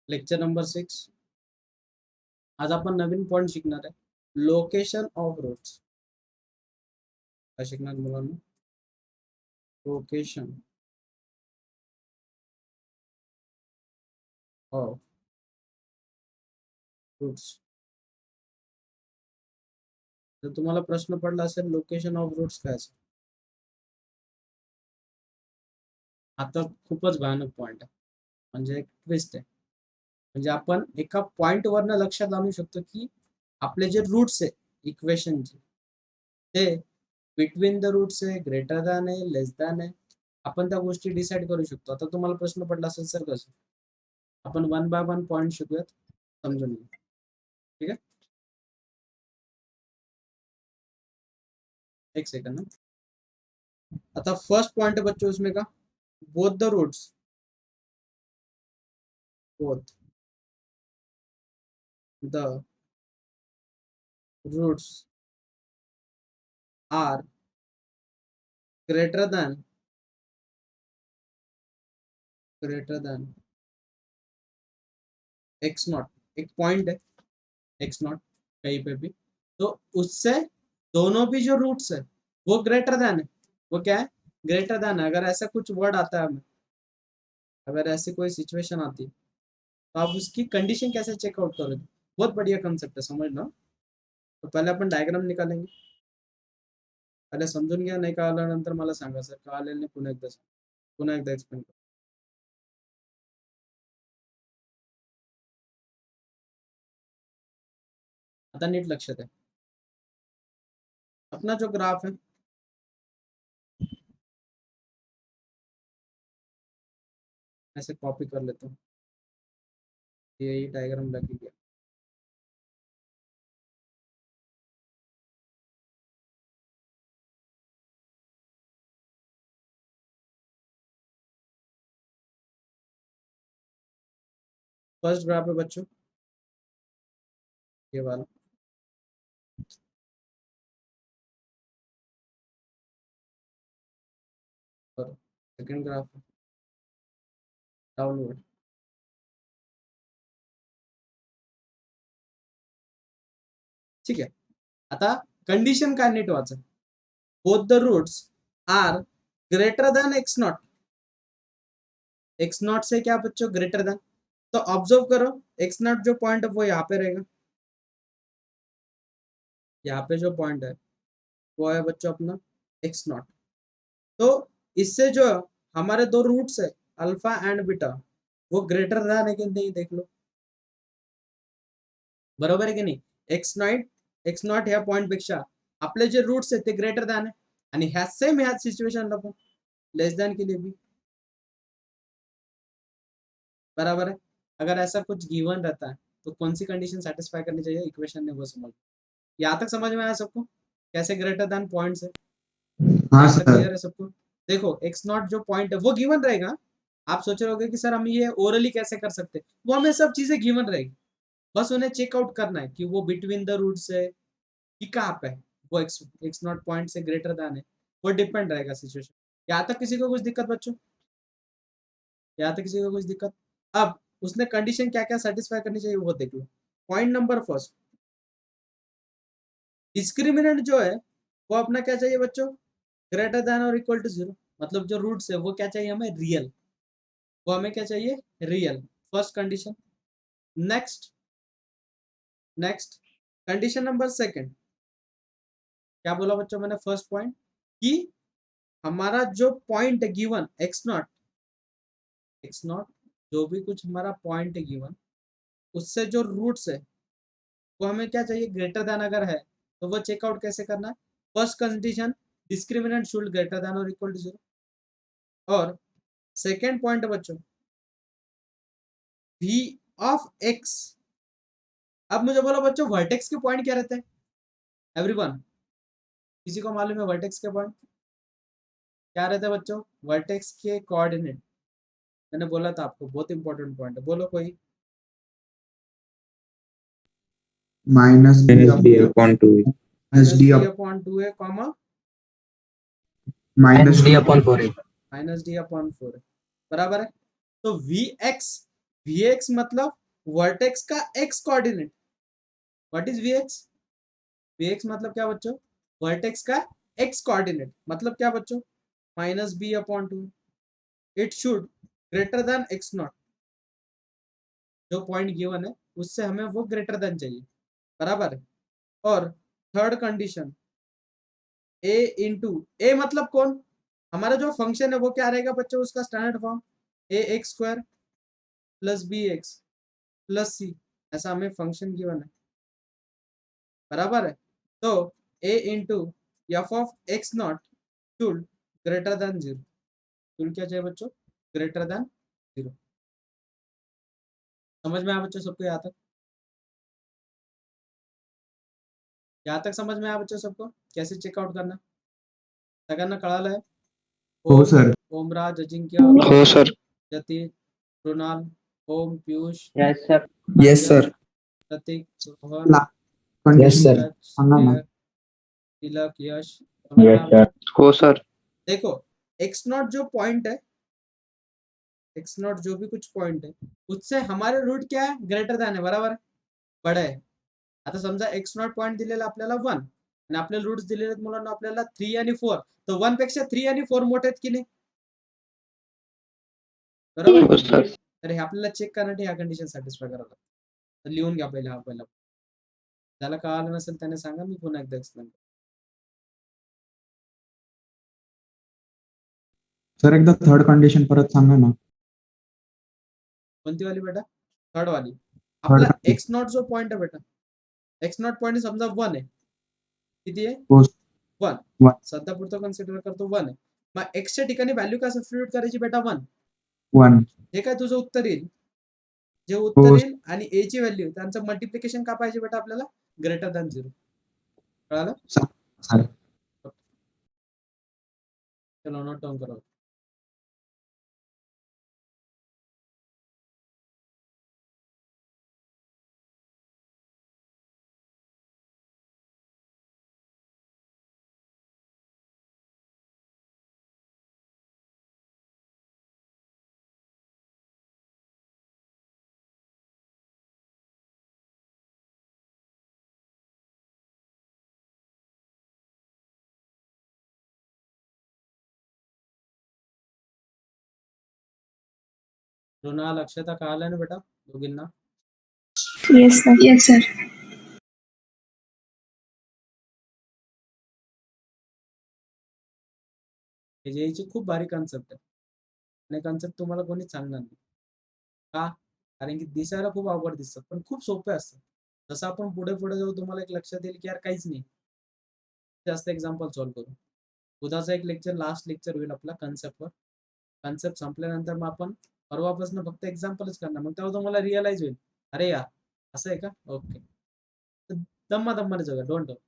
Lecture number 6. आज आपण नवीन point शिकणार आहे, लोकेशन ऑफ रूट्स. काय शिकणार मुलांना? Location of roots. तर तुम्हाला प्रश्न पडला असेल लोकेशन ऑफ रूट्स काय असेल. आता खूपच भयानक पॉइंट आहे, म्हणजे एक ट्विस्ट आहे. म्हणजे आपण एका पॉइंट वरनं लक्षात आणू शकतो की आपले जे रूट्स आहे इक्वेशनचे, ते बिटवीन द रूट्स आहे, ग्रेटर दॅन आहे, लेस दॅन आहे, आपण त्या गोष्टी डिसाईड करू शकतो. आता तुम्हाला प्रश्न पडला असेल सर कसं, आपण 1 बाय 1 पॉइंट शिकूयात, समजून घेऊ. ठीक आहे, एक सेकंड. आता फर्स्ट पॉइंट है बच्चों उसमें का, both the roots, both the roots are greater than x naught. एक पॉइंट है एक्स नॉट कहीं पे भी, तो उससे दोनों भी जो रूट्स है वो ग्रेटर देन है. वो क्या है? ग्रेटर देन है. अगर ऐसा कुछ वर्ड आता है हमें, अगर ऐसी कोई सिचुएशन आती है, तो आप उसकी कंडीशन कैसे चेकआउट करोगे? बहुत बढ़िया कंसेप्ट है, समझ लो. तो पहले आपण डायग्राम निकालेंगे. पहिले समजून घ्या, नाही कळल्यानंतर मला सांगा सर, कळालेलं नाही पुन्हा एकदा एक्सप्लेन करा. आता नीट लक्षात आहे. अपना जो ग्राफ है, ऐसे कॉपी कर लेता हूँ, यही डायग्राम लगेगा. फर्स्ट ग्राफ है बच्चों ये वाला, और सेकंड ग्राफ है डाउनवर्ड. ठीक है. आता कंडिशन काय नीट वाचा, both the roots are greater than x naught. X naught से क्या बच्चों? Greater than. तो ऑब्जर्व करो, एक्स नॉट जो पॉइंट है वो यहाँ पे रहेगा. यहाँ पे जो पॉइंट है वो है बच्चों अपना एक्स नॉट. तो इससे जो हमारे दो रूट्स है अल्फा एंड बीटा, वो ग्रेटर देन है कि नहीं, देख लो. बरोबर आहे की नाही? एक्स नॉट ह्या पॉइंट पेक्षा आपले जे रूट्स आहेत ते ग्रेटर दॅन आहे, आणि ह्या सेम ह्या सिच्युएशनला पण लेस दॅन के लिए भी बराबर है. अगर ऐसा कुछ गिवन रहता है तो कौन सी कंडीशन सेटिस्फाई करनी चाहिए इक्वेशन ने, वो समझ. यहाँ तक समझ में आया सबको कैसे ग्रेटर देन पॉइंट्स है? यहाँ तक क्लियर है सबको? देखो एक्स नॉट जो पॉइंट है वो गिवन रहेगा. आप सोच रहे होगे कि सर हम ये ओरली कैसे कर सकते, वो हमें सब चीजें गिवन रहेगी, बस उन्हें चेकआउट करना है कि वो बिटवीन द रूट्स है कि कहाँ पे है, वो x not point say greater than है, वो डिपेंड रहेगा सिचुएशन. यहाँ तक किसी को कुछ दिक्कत बच्चों? यहाँ तक किसी को कुछ दिक्कत? अब उसने कंडीशन क्या क्या सेटिस्फाई करनी चाहिए वो देख low. Point number first, discriminant जो है वो अपना क्या चाहिए बच्चों? ग्रेटर देन और इक्वल टू 0. मतलब जो रूट्स है वो क्या चाहिए हमें? रियल. वो हमें क्या चाहिए? Real. First condition. Next condition number second, क्या बोला बच्चों मैंने? फर्स्ट पॉइंट कि हमारा जो पॉइंट है गिवन एक्स नॉट जो भी कुछ हमारा पॉइंट है गिवन, उससे जो रूट्स है वो हमें क्या चाहिए? ग्रेटर देन अगर है तो वो चेकआउट कैसे करना है? First condition, discriminant should greater than और इक्वल टू 0. और सेकेंड पॉइंट है बच्चों v ऑफ x. अब मुझे बोलो बच्चों वर्टेक्स के पॉइंट क्या रहते हैं? एवरीवन, किसी को मालूम है वर्टेक्स के पॉइंट क्या रहते हैं बच्चों? वर्टेक्स के कोऑर्डिनेट, मैंने बोला था आपको, बहुत इंपॉर्टेंट पॉइंट है. बोलो कोई. माइनस d अपॉन 2 है कॉमा माइनस d अपॉन 4 है. माइनस डी अपॉन 4 है, बराबर है. तो वी एक्स Vx मतलब वर्टेक्स का x coordinate. What is Vx? Vx मतलब क्या बच्चों? वर्टेक्स का x कोऑर्डिनेट। मतलब क्या बच्चों? -b/2। It should greater than x0। जो पॉइंट गिवन है उससे हमें वो ग्रेटर देन चाहिए, बराबर है। और थर्ड कंडीशन, a इंटू ए मतलब कौन? हमारा जो फंक्शन है वो क्या रहेगा बच्चों? उसका standard form ax² plus bx plus c, ऐसा हमें फंक्शन गिवन है, बराबर है। तो a into f of x0 should greater than 0। Should क्या चाहिए बच्चों? Greater than 0। समझ में आया बच्चों सबको? यहाँ तक? यहाँ तक समझ में आया बच्चों सबको कैसे चेकआउट करना? सगळ्यांना कळालं आहे? हो ओम, सर. ओमराज, अजिंक्य, हो sir. Jatin, Krunal, Om, Piyush, yes sir. Yes, sir. Pratik, Rohan, Last condition sir. Neeraj, सांगा ना. श्रेयस, तिलक, यश। समझ में आया यस बच्चों? सर. हो सर. देखो, x0 जो पॉइंट है, x0 जो भी कुछ पॉइंट है उससे हमारे रूट क्या है? ग्रेटर दॅन आहे, बरोबर आहे, बडा आहे। आता समजा x0 पॉइंट दिलेला आपल्याला 1 आणि आपल्याला रूट्स दिलेले आहेत मुलांना आपल्याला 3 आणि 4, तर 1 पेक्षा 3 आणि 4 मोठे आहेत की नाही? बरोबर हो आहे. सर. तर हे आपल्याला चेक करण्यासाठी ह्या कंडिशन सॅटिस्फाय करावं लागतं. तर लिहून घ्या पहिले हा पहिला. ज्याला कळालं नसेल त्याने सांगा, मी पुन्हा एकदा एक्सप्लेन करतो. सर एकदा थर्ड कंडिशन परत सांगा ना. कोणती वाली बेटा? थर्ड वाली. थर्ड आपला कंडिशन. x0 जो पॉइंट आहे बेटा, x0 पॉइंट समजा 1 आहे. किती आहे? हो 1. वन. सध्या पुरतं कन्सिडर करतो 1 आहे. मग x च्या ठिकाणी व्हॅल्यू काय सबस्टिट्यूट करायची बेटा? 1. 1. हे काय तुझं उत्तर येईल? जे हो उत्तर येईल आणि a ची व्हॅल्यू त्यांचं मल्टिप्लिकेशन का पाहिजे बेटा आपल्याला? Greater than 0. कळालं? सर. चलो नोट डाउन करो. रुणाल, अक्षता कळालं ना बेटा दोघींना? Yes, sir. Yes, sir. याची खूप भारी कन्सेप्ट आहे आणि कन्सेप्ट तुम्हाला कोणी सांगणार नाही. का? कारण की दिसायला खूप अवघड दिसतात पण खूप सोपे असतात. जसं आपण पुढे पुढे जाऊ तुम्हाला एक लक्षात येईल की यार काहीच नाही. जास्त एक्झाम्पल सॉल्व्ह करू. उद्याचा एक लेक्चर, लास्ट लेक्चर होईल आपला कन्सेप्टवर. कन्सेप्ट संपल्यानंतर मग आपण परवापासून फक्त एक्झाम्पलच करणार. मग तेव्हा तुम्हाला रिअलाइज होईल, अरे यार असं आहे का? ओके. दम्मा दम्माने जगा, डोंट वरी.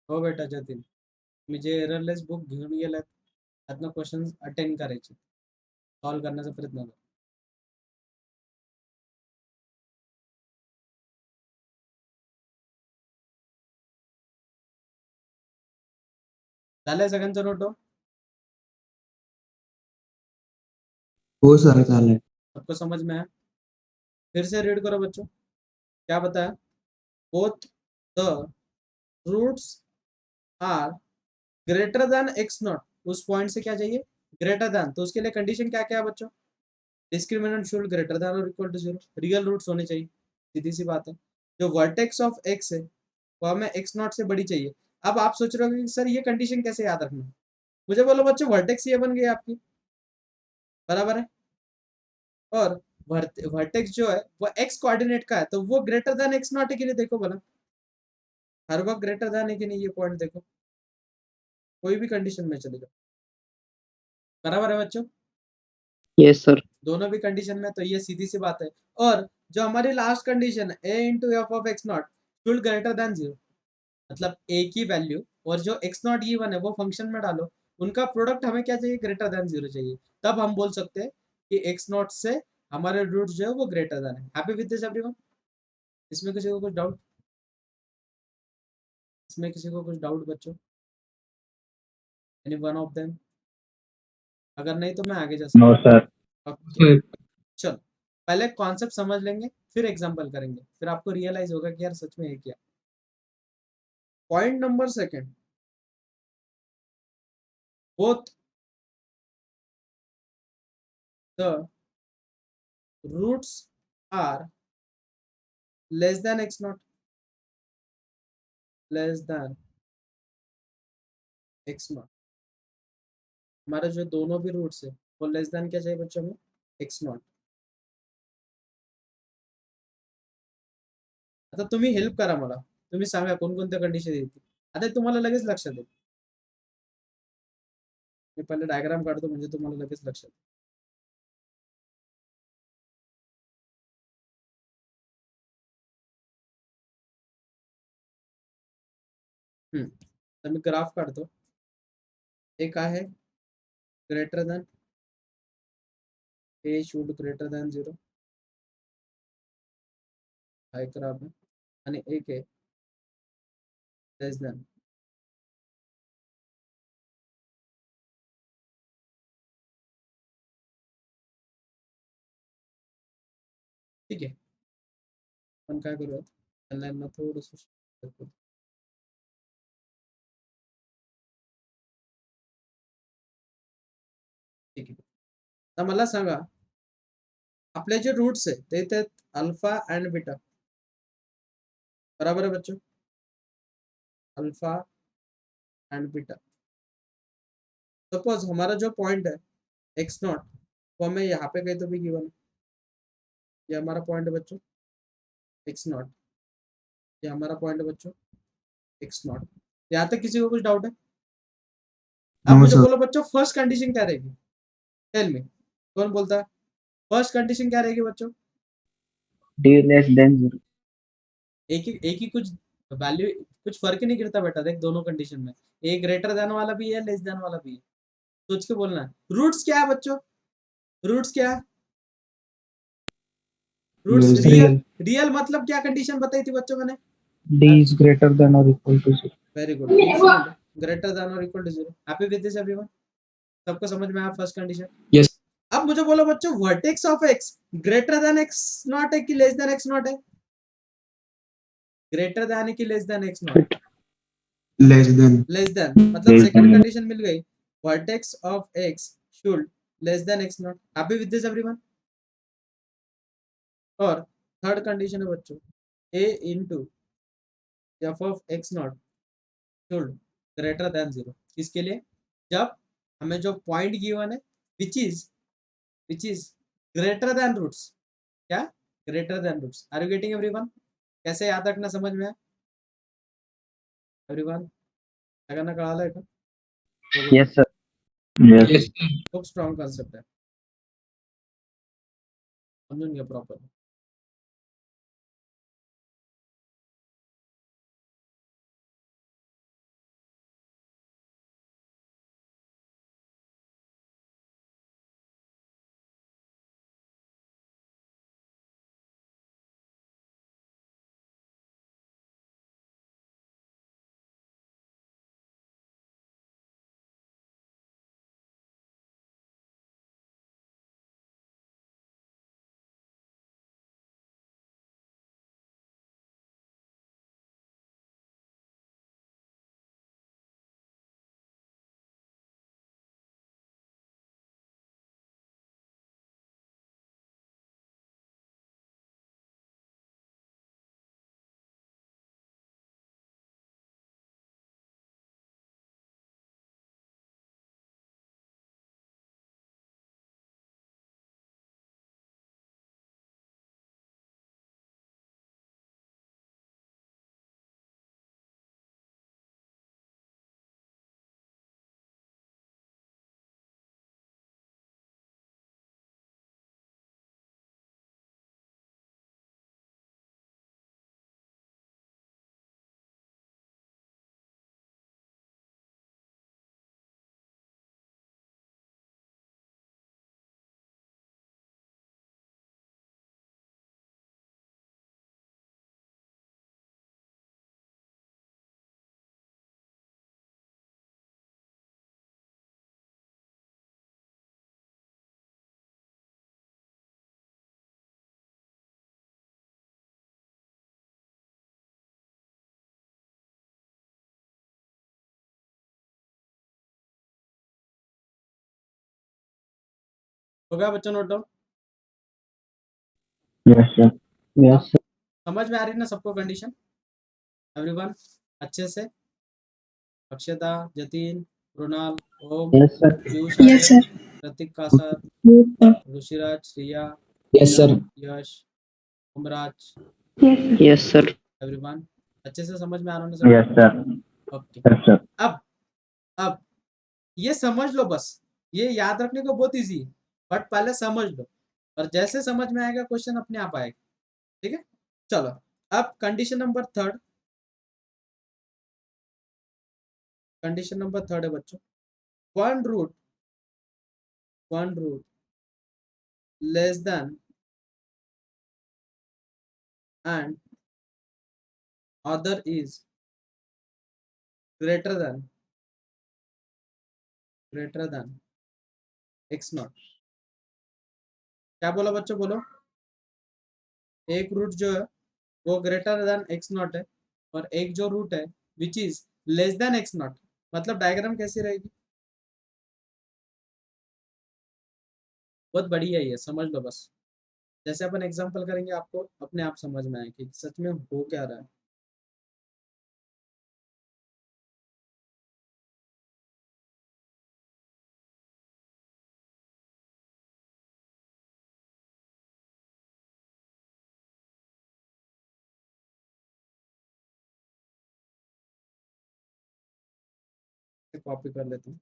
हो बेटा जतीन, मी जे एररलेस बुक घेऊन गेलात त्यातनं क्वेश्चन अटेंड करायचे, सॉल्व्ह करण्याचा प्रयत्न करा. झालंय सगळ्यांचं नोट डाउन? हो सर चालेल. सबको समझ में आया? फिर से रीड करो बच्चों. क्या बताया? Both the roots are greater than x0. उस पॉइंट से क्या चाहिए? Greater than. तो उसके लिए कंडीशन क्या क्या है बच्चों? डिस्क्रिमिनेंट शुड ग्रेटर देन और इक्वल टू 0. रियल रूट्स होने चाहिए, सीधी सी बात है. जो वर्टेक्स ऑफ x है वो हमें x0 से बड़ी चाहिए. अब आप सोच रहे हो कि सर ये कंडीशन कैसे याद रखना? मुझे बोलो बच्चों, वर्टेक्स ये बन गई आपकी, बराबर है. और वर्टेक्स जो है वो एक्स कोऑर्डिनेट का है, तो वो ग्रेटर देन एक्स नॉट है कि नहीं, देखो भला हर वक्त ग्रेटर देन है कि नहीं, ये पॉइंट देखो कोई भी कंडीशन में चलेगा, बराबर है बच्चों, यस सर। दोनों भी कंडीशन में, तो ये सीधी सी बात है। और जो हमारी लास्ट कंडीशन है a into f of x naught should greater than 0, मतलब a की वैल्यू और जो एक्स नॉट गिवन है वो फंक्शन में डालो, उनका प्रोडक्ट हमें क्या चाहिए, ग्रेटर देन 0 चाहिए, तब हम बोल सकते हैं कि एक्स नॉट से हमारे रूट जो है वो ग्रेटर देन है। Happy with this everyone? इसमें किसी को कुछ डाउट, इसमें किसी को कुछ डाउट बच्चों, एनी वन ऑफ देम? अगर नहीं तो मैं आगे जा सकता नो सर। हूँ। ओके, चलो पहले कॉन्सेप्ट समझ लेंगे, फिर एग्जांपल करेंगे, फिर आपको रियलाइज होगा कि यार सच में है क्या। Point number second, both the roots are less than x naught, less than x naught, हमारे जो दोनों भी रूट्स है वो लेस देन क्या चाहिए बच्चों में, x नॉट। आता तुम्ही हेल्प करा मला, तुम्ही सांगा कोणकोणत्या कंडिशन येतील, आता तुम्हाला लगेच लक्षात येईल, मी पहिले डायग्राम काढतो म्हणजे तुम्हाला लगेच लक्षात येईल। तर मी ग्राफ काढतो, एक आहे greater than a should greater than 0, हा एक ग्राफ आहे, आणि एक आहे लेस देन, ठीक आहे। आपण काय करूयात, त्यांना यांना थोडंसं करू. ठीक आहे, आता मला सांगा आपले जे रूट्स आहे ते येतात अल्फा एंड बीटा, बराबर है बच्चों, अल्फा एंड बीटा। सपोज हमारा जो पॉइंट है एक्स नॉट वो हमें यहाँ पे कहीं तो भी गिवन है, ये हमारा पॉइंट है बच्चों एक्स नॉट, ये हमारा पॉइंट है बच्चों एक्स नॉट। यहाँ तक किसी को कुछ डाउट है? अब नो मुझे सर। बोलो बच्चों फर्स्ट कंडीशन क्या रहेगी, टेल मी, कौन बोलता है फर्स्ट कंडीशन क्या रहेगी बच्चों? D less than 0। एक ही कुछ वैल्यू, कुछ फर्क ही नहीं गिरता बेटा, देख दोनों कंडीशन में ए ग्रेटर देन वाला भी है, लेस देन वाला भी है, सोच के बोलना है। रूट्स क्या है बच्चों, रूट्स क्या है, roots Yes, real, real. Real मतलब क्या कंडीशन बताई थी बच्चों मैंने? डी इज ग्रेटर देन और equal to 0। Very good, D should greater than और equal to 0। Happy with this everyone? सबको समझ में आया फर्स्ट कंडीशन? Yes. अब मुझे बोलो बच्चों vertex of x greater than x naught है कि लेस देन एक्स नॉट है? ग्रेटर देन है कि less than x naught? Less than. Less than, मतलब Less सेकंड than. कंडीशन मिल गई, vertex of x should less than x naught. Happy with this everyone? और third condition है बच्चों a into f of x naught should greater than 0, इसके लिए जब हमें जो पॉइंट गिवन है which is greater than roots, क्या greater than roots. Are you getting everyone? कैसे याद रखना समझ में है एवरीवन? क्या करना कळालंय का? Yes sir. यस। खूप स्ट्रॉंग कॉन्सेप्ट आहे, समजून घ्या प्रॉपर। हो गया बच्चों note down? Yes, sir. Yes, sir. समझ में आ रही है ना सबको कंडीशन? एवरीवन अच्छे से? अक्षता, जतिन, रुणाल, ओम, Yes, sir. पीयूष, Yes, आर्य, sir. प्रतीक, Kasar, Yes, sir. Rishiraj, Shriya, Yes, sir. यश, Umraj, Yes, sir. Yes, sir. Everyone अच्छे से समझ में आ रहा है ना सब? Yes, sir. Okay. Yes, sir. अब ये समझ लो बस, ये याद रखने को बहुत इजी है, बट पहले समझ लो और जैसे समझ में आएगा क्वेश्चन अपने आप आएगा। ठीक है, चलो अब condition number third, condition number third है बच्चों, one root less than and other is greater than x naught. क्या बोला बच्चों, बोलो। एक रूट जो है वो ग्रेटर देन एक्स नॉट है और एक जो रूट है which is less than x not, मतलब डायग्राम कैसी रहेगी? बहुत बढ़िया है, ये समझ लो बस। जैसे अपन एग्जांपल करेंगे आपको अपने आप समझ में आए कि सच में हो क्या रहा है। कॉपी कर लेते हैं।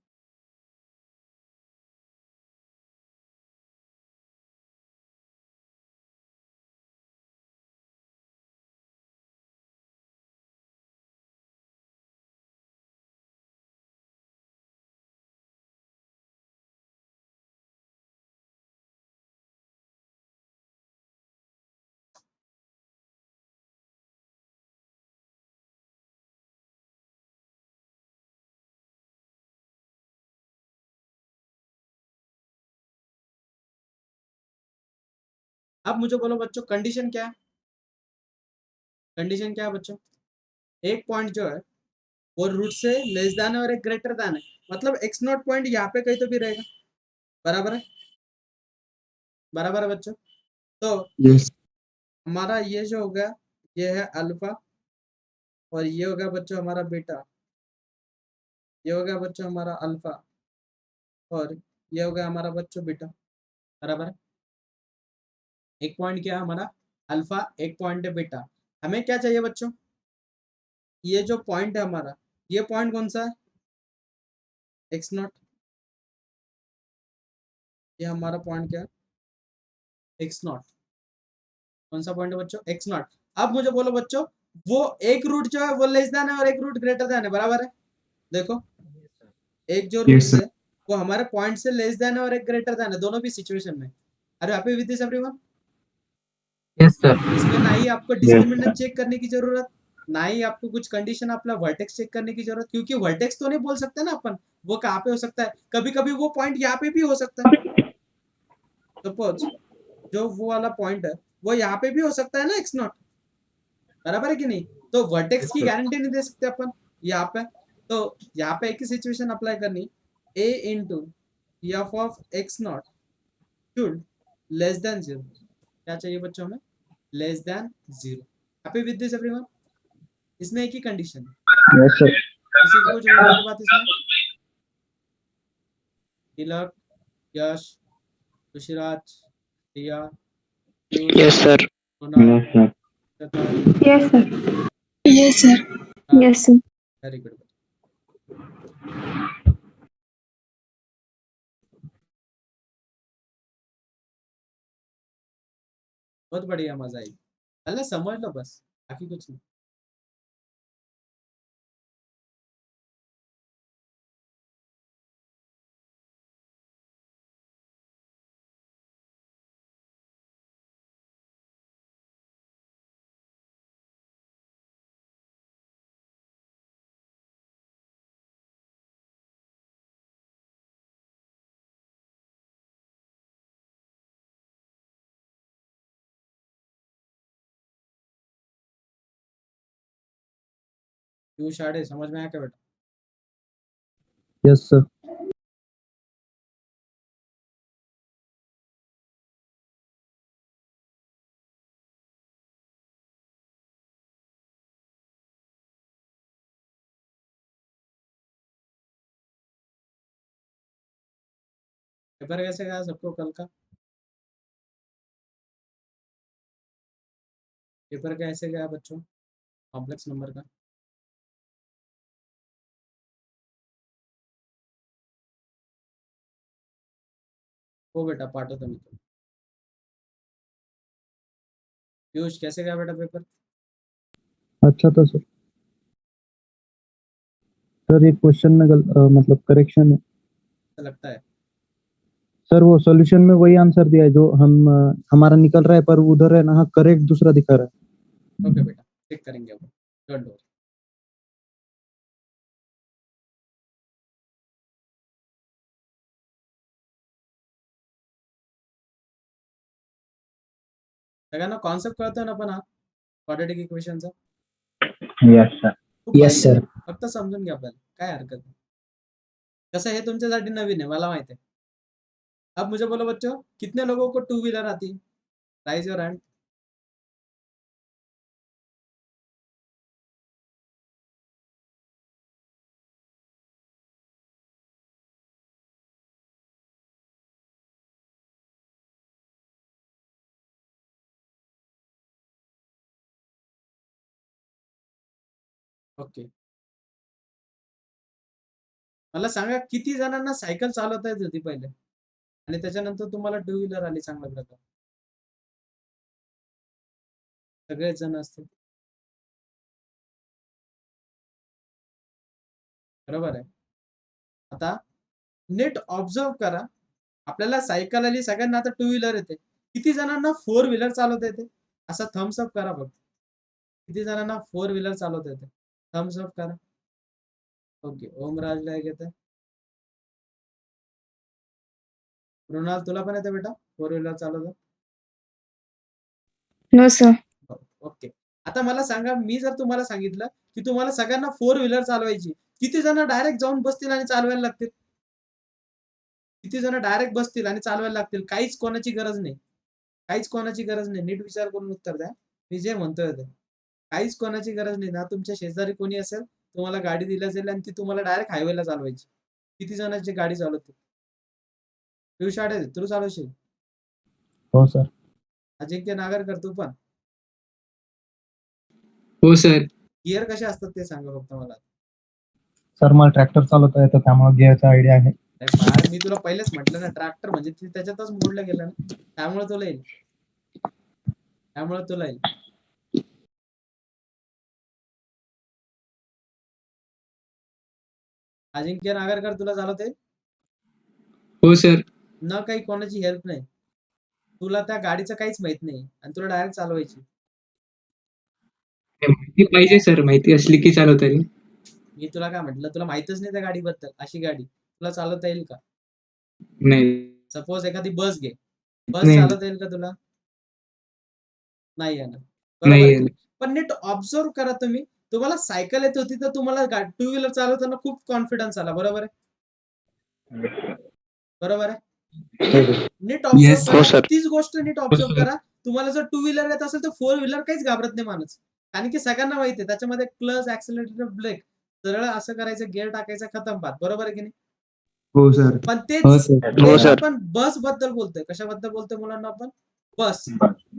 अब मुझे बोलो बच्चों कंडीशन क्या है? कंडीशन क्या है बच्चों? एक पॉइंट जो है वो रूट से लेस देन है और एक ग्रेटर देन है, मतलब एक्स नॉट पॉइंट यहाँ पे कहीं तो भी रहेगा। बराबर है? बराबर है बच्चों? तो Yes. हमारा ये जो हो गया ये है अल्फा और ये हो गया बच्चों हमारा बीटा, ये हो गया बच्चों हमारा अल्फा और ये हो गया हमारा बच्चों बीटा। बराबर है? एक पॉइंट क्या है हमारा अल्फा, एक पॉइंट है बीटा। हमें क्या चाहिए बच्चों? ये जो पॉइंट है हमारा, ये पॉइंट कौन सा है? X not. ये हमारा पॉइंट क्या है? X not. कौन सा पॉइंट है बच्चों? X not. अब मुझे बोलो बच्चों, वो एक रूट जो है वो लेस देन है और एक रूट ग्रेटर देन है। बराबर है? देखो एक जो Yes, रूट्स sir. है वो हमारे पॉइंट से लेस देन है और एक ग्रेटर देन है, दोनों भी सिचुएशन में। अरे happy with this everyone? Yes, sir. इसमें ना ही आपको Yes, डिस्क्रिमिनेंट sir. चेक करने की जरूरत, ना ही आपको कुछ कंडीशन अपना वर्टेक्स चेक करने की जरूरत, क्योंकि वर्टेक्स तो नहीं बोल सकते ना अपन वो कहाँ पे हो सकता है। कभी कभी वो पॉइंट यहाँ पे भी हो सकता है। सपोज जो वो वाला पॉइंट है वो यहाँ पे भी हो सकता है ना एक्स नॉट। बराबर है कि नहीं? तो वर्टेक्स की गारंटी नहीं दे सकते अपन यहाँ पे। तो यहाँ पे एक ही सिचुएशन अप्लाई करनी, a into f of x naught should less than zero. क्या चाहिए बच्चों हमें? Less than zero. Happy with this everyone? इसमें एक ही कंडीशन है। Yes, sir. किसी को कुछ बोलने की बात इसमें? तिलक, यश, ऋषिराज, रिया, पीयूष, Yes, sir. सोना, Yes, sir. Shweta, Yes, sir. Yes, sir. Yes, sir. Very good. बहुत बढ़िया, मजा आई। पहले समझ लो बस, बाकी कुछ नहीं। पीयूष आड़े समझ में आया क्या बेटा? Yes, sir. पेपर कैसे गया सबको कल का? पेपर कैसे गया बच्चों कॉम्प्लेक्स नंबर का? हो बेटा पाठवतो मी तुला. पीयूष कैसे गया बेटा पेपर? अच्छा था सर. सर एक क्वेश्चन में मतलब करेक्शन है ऐसा लगता है. सर. वो सॉल्यूशन में वही आंसर दिया है जो हमारा निकल रहा है, पर उधर है ना, हाँ करेक्ट दूसरा दिखा रहा है. ओके बेटा चेक करेंगे अब. डोंट वरी. सगळ्यांना कॉन्सेप्ट कळतोय ना पण हा क्वाड्रेटिक इक्वेशनचा? Yes, sir. खूप Yes, भारी आहे. sir. फक्त समजून घ्या आपल्याला काय हरकत नाही. कसं हे तुमच्यासाठी नवीन आहे मला माहिती आहे. अब मुझे बोलो बच्चों कितने लोगों को टू व्हीलर आती है? Rise your hand. ओके. मला सांगा किती जणांना सायकल चालवता येत होती पहिले आणि त्याच्यानंतर तुम्हाला टू व्हीलर आली चांगल्या प्रकारे? सगळेच जण असतील. बरोबर आहे. आता नीट ऑब्झर्व करा. आपल्याला सायकल आली सगळ्यांना आता टू व्हीलर येते. किती जणांना फोर व्हीलर चालवता येते? असा थम्स अप करा फक्त. किती जणांना फोर व्हीलर चालवता येते? थम्स अप करा. ओके ओमराजला एक येते. मृणाल तुला पण येते बेटा फोर व्हीलर चालवता? No, sir. ओके. आता मला सांगा मी जर तुम्हाला सांगितलं की तुम्हाला सगळ्यांना फोर व्हीलर चालवायची, किती जण डायरेक्ट जाऊन बसतील आणि चालवायला लागतील? किती जण डायरेक्ट बसतील आणि चालवायला लागतील? काहीच कोणाची गरज नाही. काहीच कोणाची गरज नाही. नीट विचार करून उत्तर द्या. मी जे म्हणतोय ते. काहीच कोणाची गरज नाही ना. तुमच्या शेजारी कोणी असेल, तुम्हाला गाडी दिली असेल आणि ती तुम्हाला डायरेक्ट हायवेला चालवायची. किती जणांची गाडी चालवतील? पियुष आडे तू चालवशील? हो सर. अजिंक्य नागरकर तू पण? हो सर. गिअर कसे असतात ते सांगा फक्त मला. सर मला ट्रॅक्टर चालवता येतं, त्यामुळे गिअरचा आयडिया आहे. अरे बाळ मी तुला पहिलेच म्हटलं ना ट्रॅक्टर म्हणजे ते त्याच्यातच मोडलं गेलं ना. त्यामुळे तुला येईल. त्यामुळे तुला येईल. अजिंक्य नागरकर तुला चालवता येईल? हो सर. न काही कोणाची हेल्प नाही. तुला त्या गाडीचं काहीच माहित नाही आणि तुला डायरेक्ट चालवायची. माहिती पाहिजे सर. माहिती असली की चालवता येईल. मी तुला काय म्हटलं तुला माहितच नाही त्या गाडीबद्दल. अशी गाडी तुला चालवता येईल का? नाही. सपोज एखादी बस घे. बस नाही. चालवता येईल का तुला? नाही येणार. बरोबर नाही आहे की येणार. नाही? पण नीट ऑब्झर्व करा तुम्ही. तुम्हाला सायकल येत होती तर तुम्हाला टू व्हीलर चालवताना खूप कॉन्फिडन्स आला. बरोबर आहे? बरोबर आहे? नीट ऑब्झर्व Yes, करा. हो सर. तीच गोष्ट नीट ऑब्झर्व सर. करा. तुम्हाला जर टू व्हीलर येत असेल तर फोर व्हीलर काहीच घाबरत नाही माणूस. कारण की सगळ्यांना माहिती आहे त्याच्यामध्ये क्लच, ऍक्सिलरेटर, ब्रेक सरळ असं करायचं, गिअर टाकायचा, खतम बात. बरोबर आहे की नाही? हो सर. पण हो सर. तेच आपण बस बद्दल बोलतोय. कशाबद्दल बोलतोय मुलांना आपण? बस.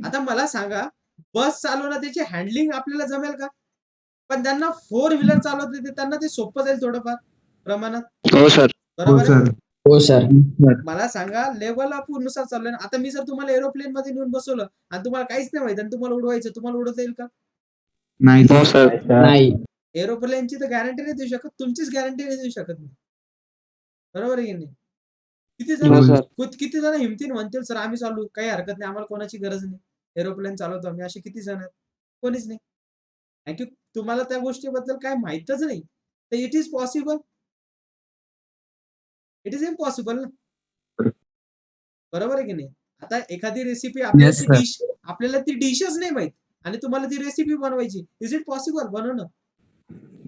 आता मला सांगा बस चालवणं त्याची हँडलिंग आपल्याला जमेल का? पण ज्यांना फोर व्हीलर चालवता येते त्यांना ते सोपं जाईल थोडंफार प्रमाणात. हो सर. हो बरोबर आहे? सर. हो सर. मला सांगा लेवल अप नुसार चाललोय ना. आता मी जर तुम्हाला एरोप्लेन मध्ये नेऊन बसवलं आणि तुम्हाला काहीच नाही माहित आणि तुम्हाला उडवायचं, तुम्हाला उडवता येईल का? नाही हो सर. नाही. एरोप्लेनची तर गॅरंटी नाही देऊ शकत. तुमचीच गॅरंटी नाही देऊ शकत मी. बरोबर आहे की नाही? हो सर. किती जण हिमतीने म्हणतील सर आम्ही चालू काही हरकत नाही आम्हाला कोणाची गरज नाही. एरोप्लेन चालवतो आम्ही. असे किती जण आहेत? कोणीच नाही. कारण की तुम्हाला त्या गोष्टीबद्दल काय माहीतच नाही. तर it is possible. It is impossible ना. बरोबर आहे की नाही? आता एखादी रेसिपी आपल्याला Yes, ती sir. डिश आपल्याला ती डिशच नाही माहित आणि तुम्हाला ती रेसिपी बनवायची. इज इट पॉसिबल बनवणं?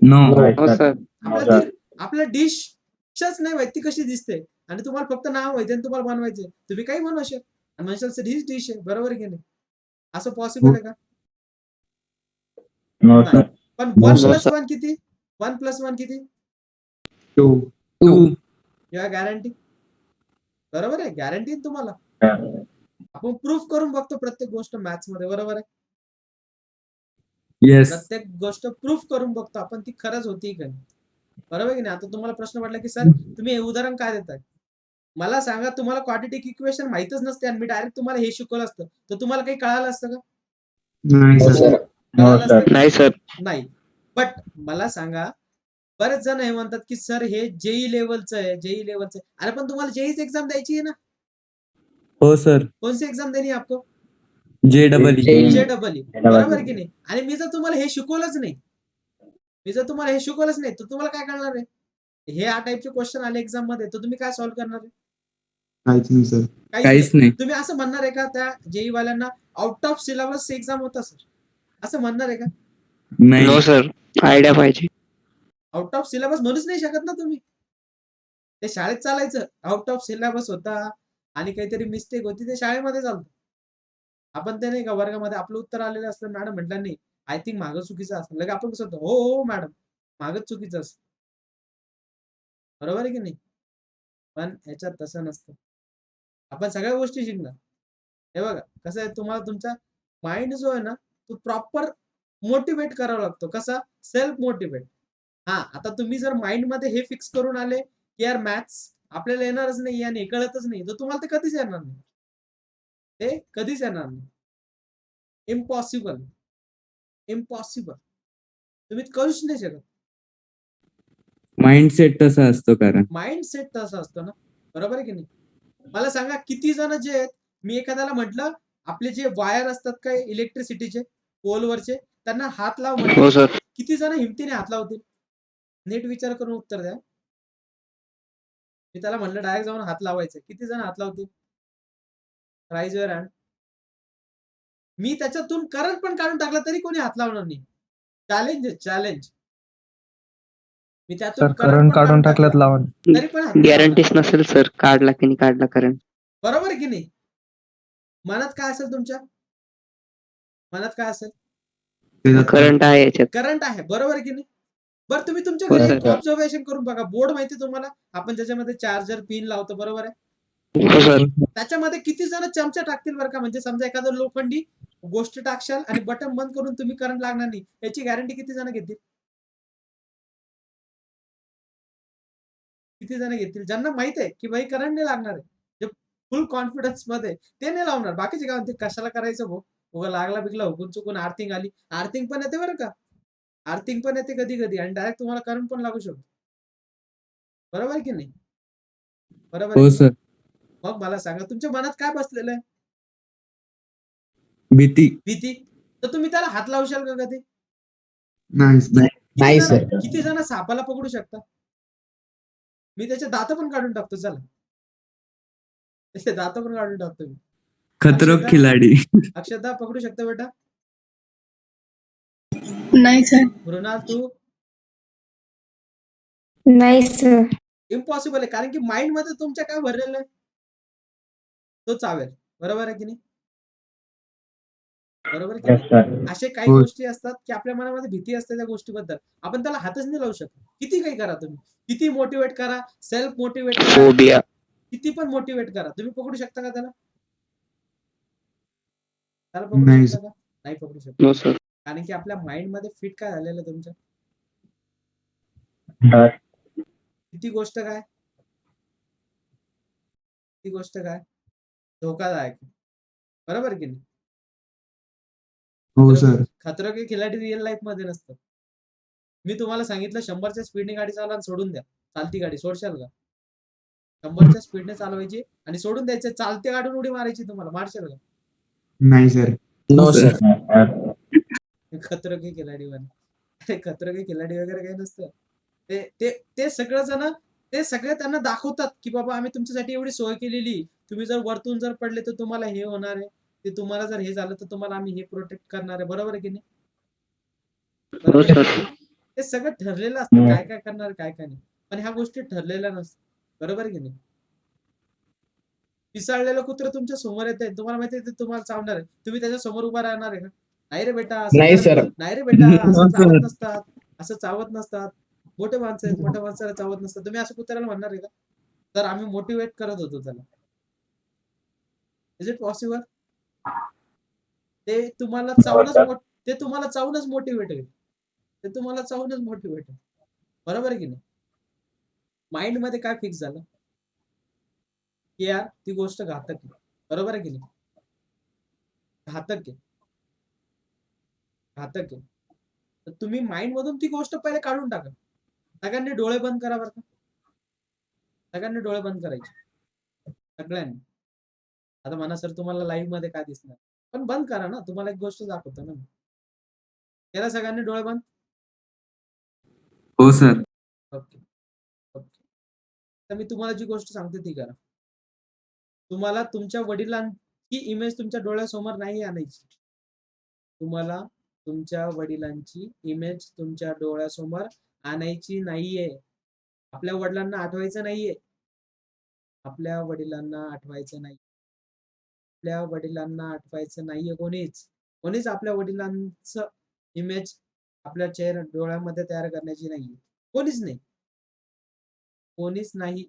नो. हो सर. आपल्याला डिशच नाही माहित ती कशी दिसते आणि तुम्हाला फक्त नाव माहिती आणि तुम्हाला बनवायचंय. तुम्ही काही बनवू शकता आणि म्हणशाल सर हीच डिश आहे. बरोबर आहे की नाही? असं पॉसिबल आहे का? नो नाही. पण No, 1 sir. + 1 किती? 1 + 1 किती? टू. 2. You have guarantee? बरोबर आहे, गॅरंटी तुम्हाला. आपण प्रूफ करून बघतो प्रत्येक गोष्ट मॅथ्स मध्ये, बरोबर आहे. येस. प्रत्येक गोष्ट प्रूफ करून बघतो आपण, ती खरंच होती का नाही, बरोबर की नाही. आता तुम्हाला प्रश्न पडला की सर तुम्ही हे उदाहरण काय देताय, मला सांगा, तुम्हाला क्वाड्रॅटिक इक्वेशन माहितच नसते आणि मी डायरेक्ट तुम्हाला हे शिकवलं असतं तर तुम्हाला काही कळालं असतं का? नाही हो सर. सर. कळालं असतं का? नाही सर. नाही. बट मला सांगा, बरेच जण हे म्हणतात की सर हे जेई लेवलचं आहे, जेई लेवलचं आहे. अरे पण तुम्हाला जेईच एक्झाम द्यायची आहे ना. हो सर. कौन सी एक्झाम देनी है आपको? JEE. JEE, बरोबर की नाही. आणि मी जर तुम्हाला हे शिकवलंच नाही, तर तुम्हाला काय कळणार आहे? हे या टाईपचे क्वेश्चन आले एक्झाम मध्ये तर तुम्ही काय सॉल्व्ह करणार आहे? काहीच नाही सर. काहीच नाही. तुम्ही असं म्हणणार आहे का त्या जेई वाल्यांना आउट ऑफ सिलेबस एक्झाम होता सर, असं म्हणणार आहे का? No sir. आयडिया पाहिजे. आउट ऑफ सिलेबस म्हणूच नाही शकत ना तुम्ही. ते शाळेत चालायचं, आउट ऑफ सिलेबस होता आणि काहीतरी मिस्टेक होती, ते शाळेमध्ये चालतं. आपण ते नाही का वर्गामध्ये आपलं उत्तर आलेलं असतं, मॅडम म्हटलं नाही, आय थिंक मागं चुकीचं असतं, लगे आपण कसं होतं, हो हो मॅडम मागच चुकीचं असतं, बरोबर आहे की नाही. पण ह्याच्यात तसं नसतं. आपण सगळ्या गोष्टी शिकणार. हे बघा कसं आहे, तुम्हाला तुमचा माइंड जो आहे ना तो प्रॉपर मोटिवेट करावा लागतो. कसा? Self motivate. हा, आता तुम्ही जर माइंड मध्ये हे फिक्स करून आले की यार मॅथ्स आपल्याला येणारच नाही आणि हे कळतच नाही, तर तुम्हाला ते कधीच येणार नाही. ते कधीच येणार नाही. Impossible, impossible. तुम्ही करूच नाही शकत. माइंडसेट तसा असतो कारण. माइंडसेट तसा असतो ना, बरोबर आहे की नाही. मला सांगा किती जण जे आहेत, मी एखाद्याला म्हटलं आपले जे वायर असतात काय इलेक्ट्रिसिटीचे पोलवरचे, त्यांना हात लाव हो म्हटलं, सर. किती जण हिमतीने हात लावतील? नीट विचार करून उत्तर द्या. मी त्याला म्हणलं डायरेक्ट जाऊन हात लावायचं, किती जण हात लावतील? Rise your hand. मी त्याच्यातून करंट पण काढून टाकला तरी कोणी हात लावणार नाही. चॅलेंज आहे, चॅलेंज. मी त्यातून सर करंट करंट पण काढून काढून टाकल्यात टाकला लावून. तरी पण हात नाही लावणार. गॅरंटीच नसेल सर, काढला की नाही काढला करंट. बरोबर आहे की नाही. मनात काय असेल तुमच्या? मनात काय असेल? करंट आहे याच्यात. करंट आहे, बरोबर आहे की नाही. बरं तुम्ही तुमच्या हो घरी सर. एक ऑब्झर्वेशन करून बघा, बोर्ड माहिती तुम्हाला, आपण ज्याच्यामध्ये चार्जर पिन लावतो, बरोबर आहे. हो सर. त्याच्यामध्ये किती जण चमचा टाकतील बरं का. म्हणजे समजा एखादं लोखंडी गोष्ट टाकशाल आणि बटन बंद करून तुम्ही करंट लागणार नाही, याची गॅरंटी किती जण घेतील? किती जण घेतील? ज्यांना माहित आहे की भाई करंट नाही लागणार आहे, जे फुल कॉन्फिडन्स मध्ये, ते नाही लावणार. बाकीचे काय म्हणते कशाला करायचं भाऊ, उगा लागला बिगला हुकून चुकून आर्थिंग आली. आर्थिंग पण येते बरं का, आर्थिंग पण येते कधी कधी आणि डायरेक्ट तुम्हाला करंट पण लागू शकतो. बरोबर आहे की नाही. बरोबर हो आहे. सर. मग मला सांगा तुमच्या मनात काय बसलेलं आहे? भीती. भीती. तर तुम्ही त्याला हात लावशाल का कधी? नाही. नाही सर. किती जण सापाला पकडू शकता? मी त्याचे दात पण काढून टाकतो, चला त्याचे दात पण काढून टाकतो मी. खतरों के अक्षता? खिलाडी. अक्षता पकडू शकता बेटा? नाही सर. मृणाल तू? नाही सर. इम्पॉसिबल आहे, कारण की माइंड मध्ये तुमच्या काय भरलेलं आहे तो चावेल, बरोबर आहे की नाही. बरोबर आहे की नाही. असे काही हो. गोष्टी असतात की आपल्या मनामध्ये भीती असते त्या गोष्टीबद्दल, आपण त्याला हातच नाही लावू शकत. किती काही करा तुम्ही, किती मोटिवेट करा, सेल्फ मोटिवेट करा, फोबिया. किती पण मोटिवेट करा, तुम्ही पकडू शकता का त्याला? त्याला पकडू नाही शकता का? नाही पकडू शकत. No sir. कारण की आपल्या माइंड मध्ये फिट काय झालेलं आहे तुमच्या, किती गोष्ट काय, ती गोष्ट काय धोकादायक, बरोबर की नाही. हो सर. खतरों के खिलाडी रिअल लाईफ मध्ये नसतं. मी तुम्हाला सांगितलं 100च्या स्पीडने गाडी चालवा आणि सोडून द्या, चालती गाडी सोडशाल का? 100च्या स्पीडने चालवायची आणि सोडून द्यायचं, चालते गाडून उडी मारायची, तुम्हाला मारशाल का? नाही sir. No sir. Khatron Ke Khiladi मध्ये, अरे खतरों के खिलाडी वगैरे काही नसतं. ते ते ते सगळं जण, ते सगळे त्यांना दाखवतात की बाबा आम्ही तुमच्यासाठी एवढी सोय केलेली, तुम्ही जर वरतून जर पडले तर तुम्हाला हे होणार आहे, ते तुम्हाला जर हे झालं तर तुम्हाला आम्ही हे प्रोटेक्ट करणार आहे, बरोबर आहे की नाही. हो बरोबर आहे. सर. ते सगळं ठरलेलं असतं, काय काय करणार काय काय नाही, पण ह्या गोष्टी ठरलेल्या नसतात, बरोबर आहे की नाही. पिसाळलेलं कुत्र तुमच्या समोर येते, तुम्हाला माहिती आहे ते तुम्हाला चावणार आहे, तुम्ही त्याच्या समोर उभा राहणार आहे का? नाही रे बेटा, असं नाही कर- सर. नाही रे बेटा, असं चावत नसतात, असं चावत नसतात. मोठे माणसं आहेत, मोठ्या माणसाला चावत नसतात. तुम्ही असं कुत्र्याला म्हणणार आहे का? तर आम्ही मोटिवेट करत होतो त्याला. Is it possible? ते तुम्हाला चावूनच मोटिवेट होईल. ते तुम्हाला चावूनच मोटिवेट होईल. बरोबर आहे की नाही? माइंड मध्ये काय फिक्स झालं की यार ती गोष्ट घातक आहे. बरोबर आहे की नाही? घातक आहे. घातक आहे. तर तुम्ही माइंड मधून ती गोष्ट पहिले काढून टाका. सगळ्यांनी डोळे बंद करा बरं का. सगळ्यांनी डोळे बंद करायचे. सगळ्यांनी. आता म्हणा सर तुम्हाला लाईव्ह मध्ये काय दिसणार? पण बंद करा ना. तुम्हाला एक गोष्ट दाखवतो ना. केला सगळ्यांनी डोळे बंद? हो सर. ओके. ओके. तर मी तुम्हाला जी गोष्ट सांगते ती करा. तुम्हाला तुमच्या वडिलांची इमेज तुमच्या डोळ्यासमोर नाही आणायची. तुम्हाला तुमच्या वडिलांची इमेज तुमच्या डोळ्यासमोर आणायची नाहीये. आपल्या वडिलांना आठवायचं नाहीये. आपल्या वडिलांना आठवायचं नाही. आपल्या वडिलांना आठवायचं नाहीये कोणीच. कोणीच आपल्या वडिलांचं इमेज आपल्या डोळ्यामध्ये तयार करण्याची नाहीये. कोणीच नाही. कोणीच नाही.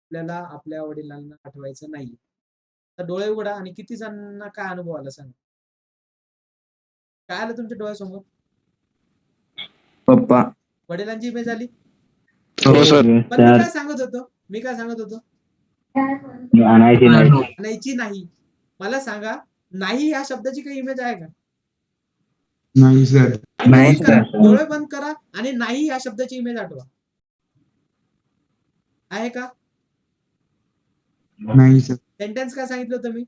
आपल्याला आपल्या वडिलांना आठवायचं नाहीये. तर डोळे उघडा आणि किती जणांना काय अनुभव आला सांगा. काय आलं तुमच्या डोळ्यासमोर? पप्पा. वडिलांची इमेज आली. हो सर. पण मी काय सांगत होतो? आणायची नाही. आणायची नाही. मला सांगा, नाही या शब्दाची काही इमेज आहे का? नाही सर. इमॅजिन करा. डोळे बंद करा आणि नाही या शब्दाची इमेज आठवा. आहे का? नाही सर. सेंटेन्स काय सांगितलं होतं मी?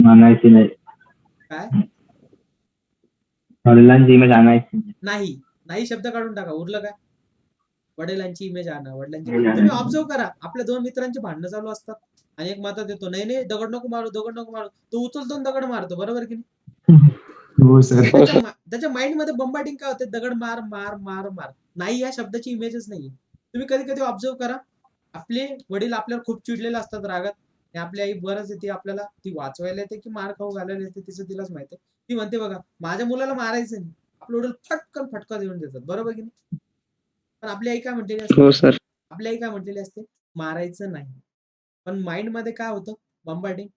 आणायची नाही. काय? वडिलांची इमेज आणायची नाही. नाही शब्द काढून टाका. उरलं काय? वडिलांची इमेज आणा. वडिलांची. तुम्ही ऑब्झर्व करा. आपल्या दोन मित्रांची भांडणं चालू असतात आणि एक मतात येतो, नाही नाही दगड नको मारू, दगड नको मारू. तो उचलतो आणि दगड मारतो. बरोबर की नाही? हो सर. त्याच्या माइंड मध्ये बंबार्डिंग काय होते? दगड मार मार मार मार. नाही या शब्दाची इमेजच नाही. तुम्ही कधी कधी ऑब्झर्व करा. आपले वडील आपल्यावर खूप चिडलेले असतात रागात. आणि आपली आई बरंच येते आपल्याला, ती वाचवायला येते की मार खाऊ घालायला येते तिचं तिलाच माहिती. ती म्हणते बघा माझ्या मुलाला मारायचं नाही. आपलं वडील फटकन फटका देऊन देतात. बरोबर की नाही? पण आपली आई काय म्हटलेली असते? हो सर. आपली आई काय म्हटलेली असते? मारायचं नाही. पण माइंड मध्ये काय होतं? बंबार्डिंग.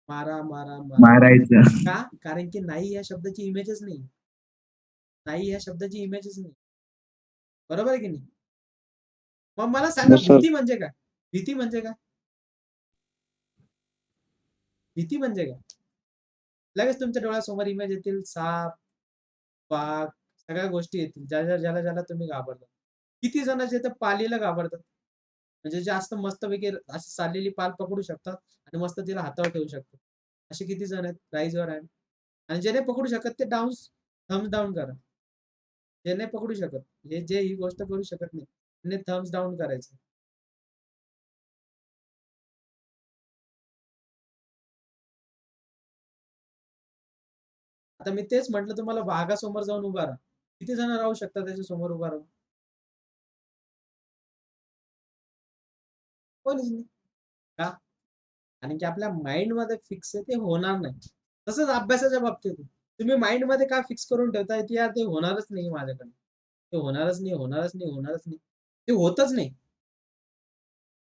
मारा मारा मारा. मारायचं. का? कारण की नाही या शब्दाची इमेजच नाही. नाही या शब्दाची इमेजच नाही. बरोबर आहे की नाही? मग मला सांगा हो सर. भीती म्हणजे काय? भीती म्हणजे काय? भीती म्हणजे काय? लगेच तुमच्या डोळ्यासमोर इमेज येतील साप, वाघ, सगळ्या गोष्टी येतील. ज्याला ज्याला तुम्ही घाबरता. किती जण जे तर पालीला घाबरतात. म्हणजे जास्त मस्तपैकी अशी चाललेली पाल पकडू शकतात आणि मस्त तिला हातावर ठेवू शकतात. असे किती जण आहेत? राईज वर हँड. आणि जे नाही पकडू शकत ते थम्स डाऊन करा. जे नाही पकडू शकत, जे ही गोष्ट करू शकत नाही, त्यांनी थम्स डाऊन करायचं. आता मी तेच म्हटलं तुम्हाला, वाघासमोर जाऊन उभा राहा. किती जण राहू शकतात त्याच्या समोर उभा राहून? कोणीच नाही. का? कारण की आपल्या माइंड मध्ये फिक्स आहे, ते होणार नाही. तसंच अभ्यासाच्या बाबतीत तुम्ही माइंड मध्ये काय फिक्स करून ठेवताय की यार ते होणारच नाही माझ्याकडे. ते होणारच नाही, होणारच नाही, होणारच नाही. ते होतच नाही.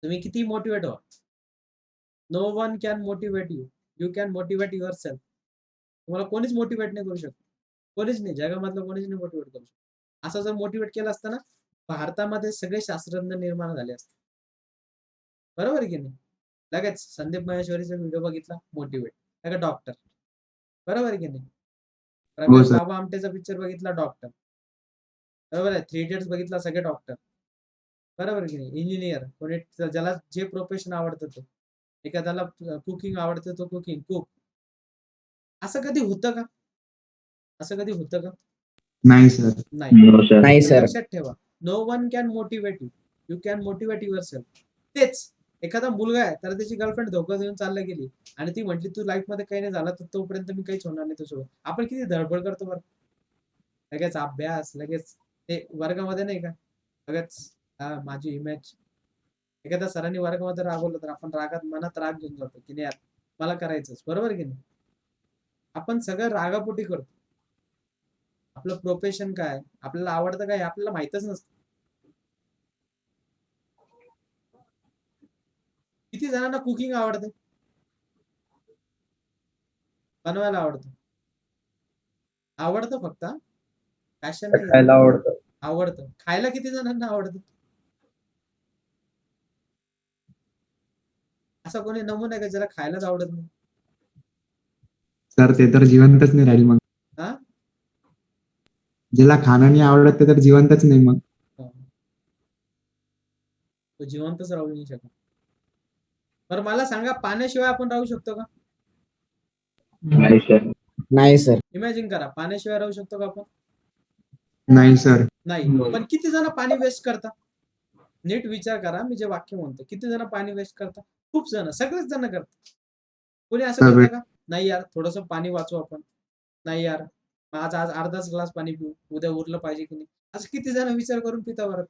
तुम्ही किती मोटिवेट व्हा. No one can motivate you. You can motivate yourself. तुम्हाला कोणीच मोटिवेट नाही करू शकत. कोणीच नाही. जगामधलं कोणीच नाही मोटिवेट करू शकत. असं जर मोटिवेट केलं असतं ना, भारतामध्ये सगळे शास्त्रज्ञ निर्माण झाले असते. बरोबर आहे की नाही? लगेच संदीप महेश्वरीचा व्हिडिओ बघितला, मोटिवेट. लगेच डॉक्टर. बरोबर आहे की नाही? हो रमेश सर. बाबा आमटेचा पिक्चर बघितला, डॉक्टर. बरोबर आहे. 3 इडियट्स बघितला, सगळे डॉक्टर. बरोबर आहे की नाही? इंजिनियर, कोणी ज्याला जे प्रोफेशन आवडतं ते. एखाद्याला कुकिंग आवडतं तो कुकिंग, कुक. असं कधी होतं का? असं कधी होतं का? नाही सर. नाही. नाही तर सर. लक्षात ठेवा. No one can motivate you. You can motivate yourself. तेच एखादा मुलगा आहे, तर त्याची गर्लफ्रेंड धोका देऊन चालला गेली आणि ती म्हटली तू लाईफ मध्ये काही नाही झाला तर तोपर्यंत मी काहीच होणार नाही तुझ्यासोबत. आपण किती धडपड करतो बरं. लगेच अभ्यास, लगेच ते वर्गामध्ये नाही का, लगेच माझी इमेज. एखाद्या सरांनी वर्गामध्ये रागवलं तर आपण रागात मनात राग घेऊन जातो की नाही यार मला करायचंच. बरोबर की नाही? आपण सगळं रागापोटी करतो. आपलं प्रोफेशन काय, आपल्याला आवडतं काय, आपल्याला माहितच नसतं. किती जणांना कुकिंग आवडते? बनवायला आवडतं? आवडतं फक्त पॅशन नाही. खायला आवडतं. आवडतं. खायला किती जणांना आवडतं? असा कोणी नमुना आहे का ज्याला खायलाच आवडत नाही? सर ते तर जिवंतच नाही राहील मग. हा? ज्याला खाणं नाही आवडत ते तर जिवंतच नाही मग. तो जिवंतच राहू नाही शकत. बरं मला सांगा, पाण्याशिवाय आपण राहू शकतो का? नाही सर. नाही सर. इमॅजिन करा, पाण्याशिवाय राहू शकतो का आपण? नाही सर. नाही. पण किती जण पाणी वेस्ट करतात? नीट विचार करा, मी जे वाक्य म्हणतो. किती जण पाणी वेस्ट करतात? खूप जण, सगळेच जण करतात. कोणी असं सगळे. करतं का? नाही यार, थोडंसं पाणी वाचवू आपण. नाही यार, आज आज अर्धाच ग्लास पाणी पिऊ, उद्या उरलं पाहिजे की नाही. असं किती जण विचार करून पिता बरं?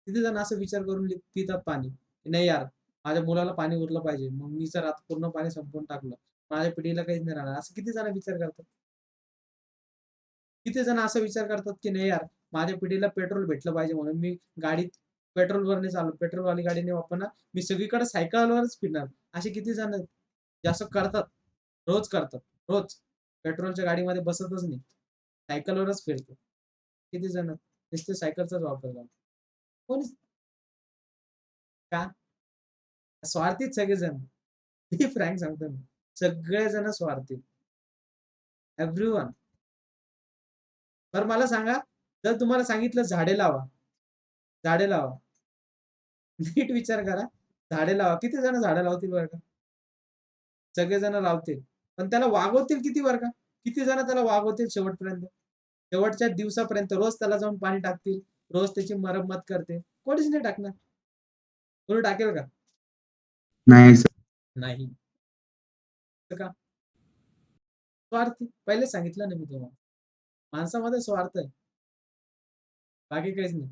किती जण असं विचार करून पितात पाणी? नाही यार, माझ्या मुलाला पाणी उरलं पाहिजे, मग मी जर आता पूर्ण पाणी संपवून टाकलं, माझ्या पिढीला काहीच नाही राहणार. असं किती जण विचार करतात? किती जण असा विचार करतात की नाही यार, माझ्या पिढीला पेट्रोल भेटलं पाहिजे म्हणून मी गाडीत पेट्रोलवर नाही चालू, पेट्रोलवाली गाडी नाही वापरणार, मी सगळीकडे सायकलवरच फिरणार. असे किती जण आहेत जे असं करतात? रोज करतात, रोज. पेट्रोलच्या गाडीमध्ये बसतच नाही, सायकलवरच फिरतात. किती जण नुसते सायकलचाच वापर करतात? कोणी? का? स्वार्थीच सगळेजण. मी फ्रँक सांगतो मी, सगळेजण स्वार्थी. एव्हरीवन. तर मला सांगा, जर तुम्हाला सांगितलं झाडे लावा, झाडे लावा. नीट विचार करा, झाडे लावा. किती जण झाडं लावतील बरं का? सगळेजण लावतील. पण त्याला वागवतील किती बरं का? किती जण त्याला वागवतील शेवटपर्यंत? शेवटच्या दिवसापर्यंत रोज त्याला जाऊन पाणी टाकतील, रोज त्याची मरम्मत करते. कोणीच नाही टाकणार. कोणी टाकेल का? नाही सर. नाही. तर का? स्वार्थी. पहिले सांगितलं ना मी तुम्हाला. माणसामध्ये स्वार्थ आहे. बाकी काहीच नाही.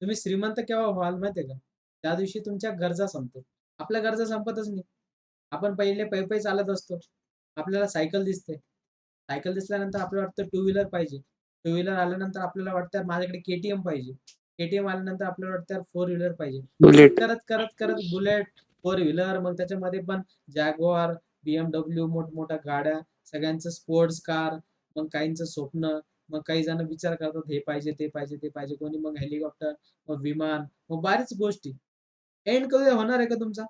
तुम्ही श्रीमंत केव्हा व्हाल माहितीये का? त्या दिवशी तुमच्या गरजा संपतात. आपल्या गरजा संपतच नाही. आपण पहिले पायी चालत असतो. आपल्याला सायकल दिसते. सायकल दिसल्यानंतर आपल्याला वाटतं टू व्हीलर पाहिजे. टू व्हीलर आल्यानंतर आपल्याला वाटतं माझ्याकडे केटीएम पाहिजे. केटीएम आल्यानंतर आपल्याला वाटतं फोर व्हीलर पाहिजे. बुलेट. करत करत करत बुलेट, फोर व्हीलर, मग त्याच्यामध्ये पण जॅग्वार, BMW, मोठमोठ्या गाड्या, सगळ्यांचं स्पोर्ट्स कार, मग काहींचं स्वप्न, मग काही जण विचार करतात हे पाहिजे, ते पाहिजे, ते पाहिजे. कोणी मग हेलिकॉप्टर, मग विमान, मग बऱ्याच गोष्टी. एंड कधी होणार आहे का तुमचा?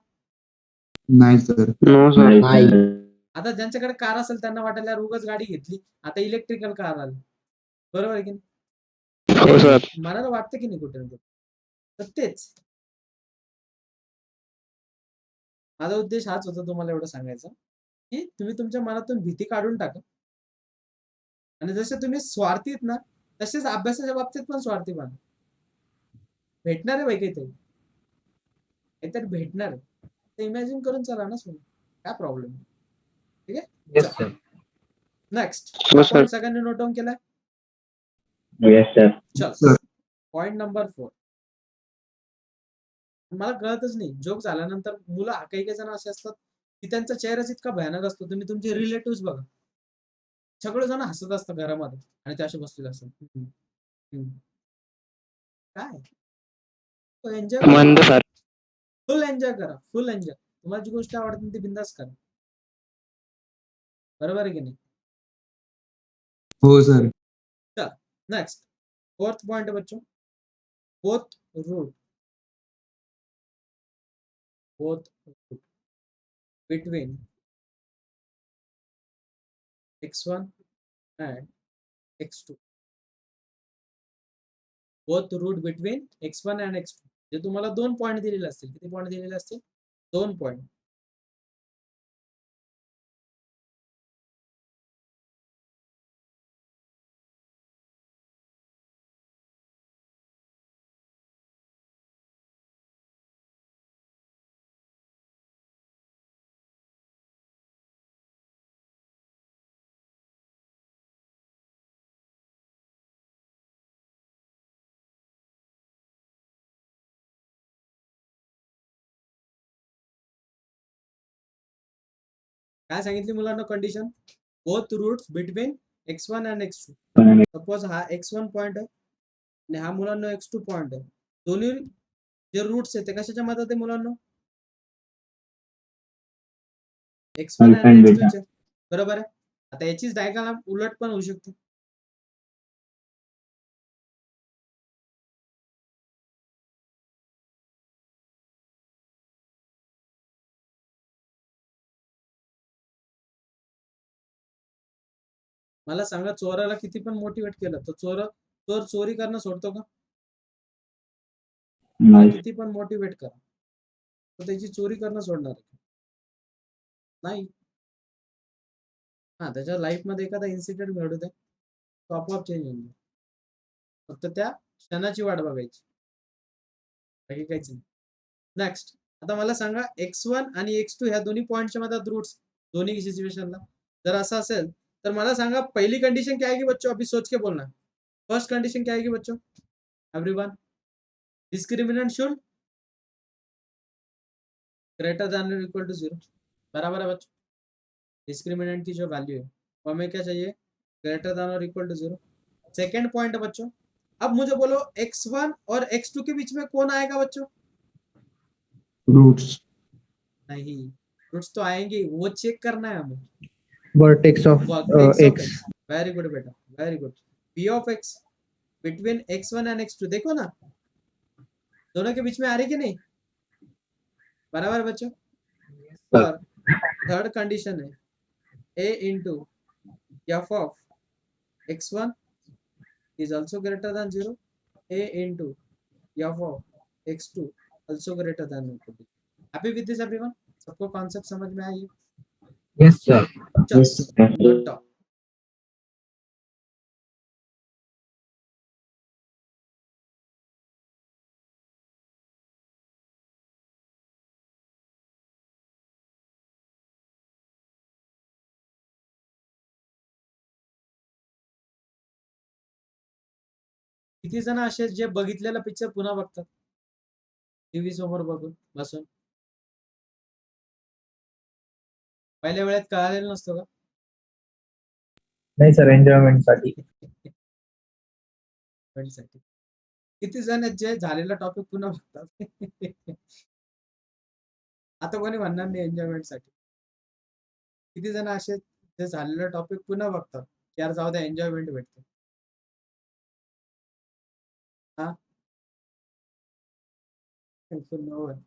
नाही सर. No sir. नाही. आता ज्यांच्याकडे कार असेल त्यांना वाटायला यार उगाच गाडी घेतली. आता इलेक्ट्रिकल कार आली. बरोबर आहे की नाही? हो सर. मनाला वाटतं की नाही कुठे ना कुठे? तर तेच. माझा उद्देश हाच होता तुम्हाला एवढं सांगायचा, की तुम्ही तुमच्या मनातून भीती काढून टाका. आणि जसे तुम्ही स्वार्थी आहेत ना, तसेच अभ्यासाच्या बाबतीत पण स्वार्थी बना. भेटणार आहे बाई काहीतरी. काहीतरी भेटणार आहे. ते इमॅजिन करून चला ना सोबत. काय प्रॉब्लेम आहे? ठीक आहे? Yes sir. नेक्स्ट. हो हा सर. पॉइंट सगळ्यांनी नोट डाऊन केलाय? Yes sir. चल. सर. Point number 4. मला कळतच नाही. जोक झाल्यानंतर मुलं काही काही जण असे असतात, की त्यांचा चेहराच इतका भयानक असतो. तुम्ही तुमचे रिलेटिव्हज बघा. सगळेजण हसत असतात घरामध्ये आणि ते असे बसलेले असतात. काय? एन्जॉय करा. मंद सर. फुल एन्जॉय करा. फुल एन्जॉय. तुम्हाला जी गोष्ट आवडते ती बिंदास करा. बरोबर आहे की नाही? हो सर. नेक्स्ट. 4th पॉइंट है बच्चों. Both root between x1 and x2. Both root between x1 and x2. जे तुम्हाला 2 पॉइंट दिलेले असतील. किती पॉइंट दिलेले असतील? 2 पॉइंट. काय सांगितली मुलांना condition? Both roots between x1 and x2. Suppose हा x1 पॉइंट आहे आणि हा मुलांना x2 पॉइंट आहे. दोन्ही जे रूट्स आहेत ते कशाच्या मदत आहे मुलांनो? x1 Alpha आणि and x2 beta. च्या. बरोबर आहे. आता याचीच डायग्राम उलट पण होऊ शकते. मला सांगा, चोराला किती पण मोटिवेट केलं तर चोर चोरी करणं सोडतो का? नाही. किती पण मोटिवेट करा तर त्याची चोरी करणं सोडणार आहे? नाही. हा, त्याच्या लाईफ मध्ये एखादा इन्सिडेंट घडू द्या, तो आपोआप चेंज होऊन जाईल. फक्त त्या क्षणाची वाट बघायची, बाकी काहीच नाही. नेक्स्ट, आता मला सांगा x1 आणि x2 ह्या दोन्ही पॉइंटच्या मध्यात रूट्स दोन्ही सिचुएशनला जर असं असेल तर मला सांगा पहली कंडीशन क्या आएगी बच्चों? अभी सोच के बोलना. फर्स्ट कंडीशन क्या आएगी बच्चों? Everyone, discriminant should greater than और इक्वल टू 0. बराबर है बच्चों? डिस्क्रिमिनेंट की जो वैल्यू है वो हमें क्या चाहिए? ग्रेटर देन और इक्वल टू 0. सेकेंड पॉइंट है बच्चों, अब मुझे बोलो x1 और x2 के बीच में कौन आएगा बच्चों? Roots. नहीं, रूट्स तो आएंगे, वो चेक करना है हमें. Vertex of Vertex of x. x. Very good बेटा, very good. p of x between x1 and x2, देखो ना दोनों के बीच में आ रही कि नहीं? बराबर है बच्चों? और थर्ड कंडीशन है a into f of x1 is also greater than 0. a into f of x2 also greater than 0. Happy with this everyone? सबको कॉन्सेप्ट समझ में आई? Yes, sir. Yes, sir. Good talk. किती जण असे जे बघितलेला पिक्चर पुन्हा बघतात टीव्ही समोर बसून? पहिल्या वेळेत कळालेलं नसतो का? नाही सर, एन्जॉयमेंट साठी. साठी. किती जण आहेत जे झालेला टॉपिक पुन्हा बघतात? आता कोणी म्हणणार नाही एन्जॉयमेंट साठी. किती जण असे आहेत जे झालेला टॉपिक पुन्हा बघतात, यार जाऊ द्या एन्जॉयमेंट भेटते? हा, no one.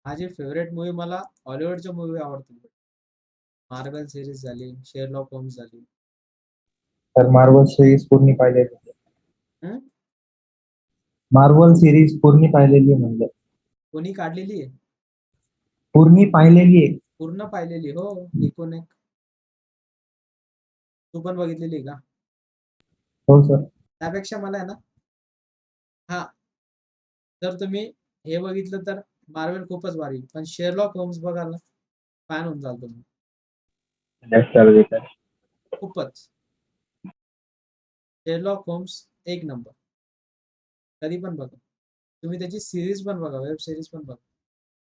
माझी फेवरेट मूवी, मला हॉलिवूडच्या मूवी आवडतात. मार्वल सिरीज झाली, शेरलॉक होम्स झाली. तर मार्वल सिरीज पूर्ण पाहिलेली. हं? मार्वल सिरीज पूर्ण पाहिलेली म्हणलं. कोणी काढलेली आहे? पूर्ण पाहिलेली आहे. पूर्ण पाहिलेली हो, एकूण एक. तू पण बघितलेली आहे का? हो सर. त्यापेक्षा मला आहे ना, हा, जर तुम्ही हे बघितलं तर मार्वल खूपच भारी, पण शेरलॉक होम्स बघाल ना, फॅन होऊन जाल तुम्ही. खूपच. शेरलॉक होम्स एक नंबर. कधी पण बघा तुम्ही, त्याची सिरीज पण बघा, वेब सिरीज पण बघा,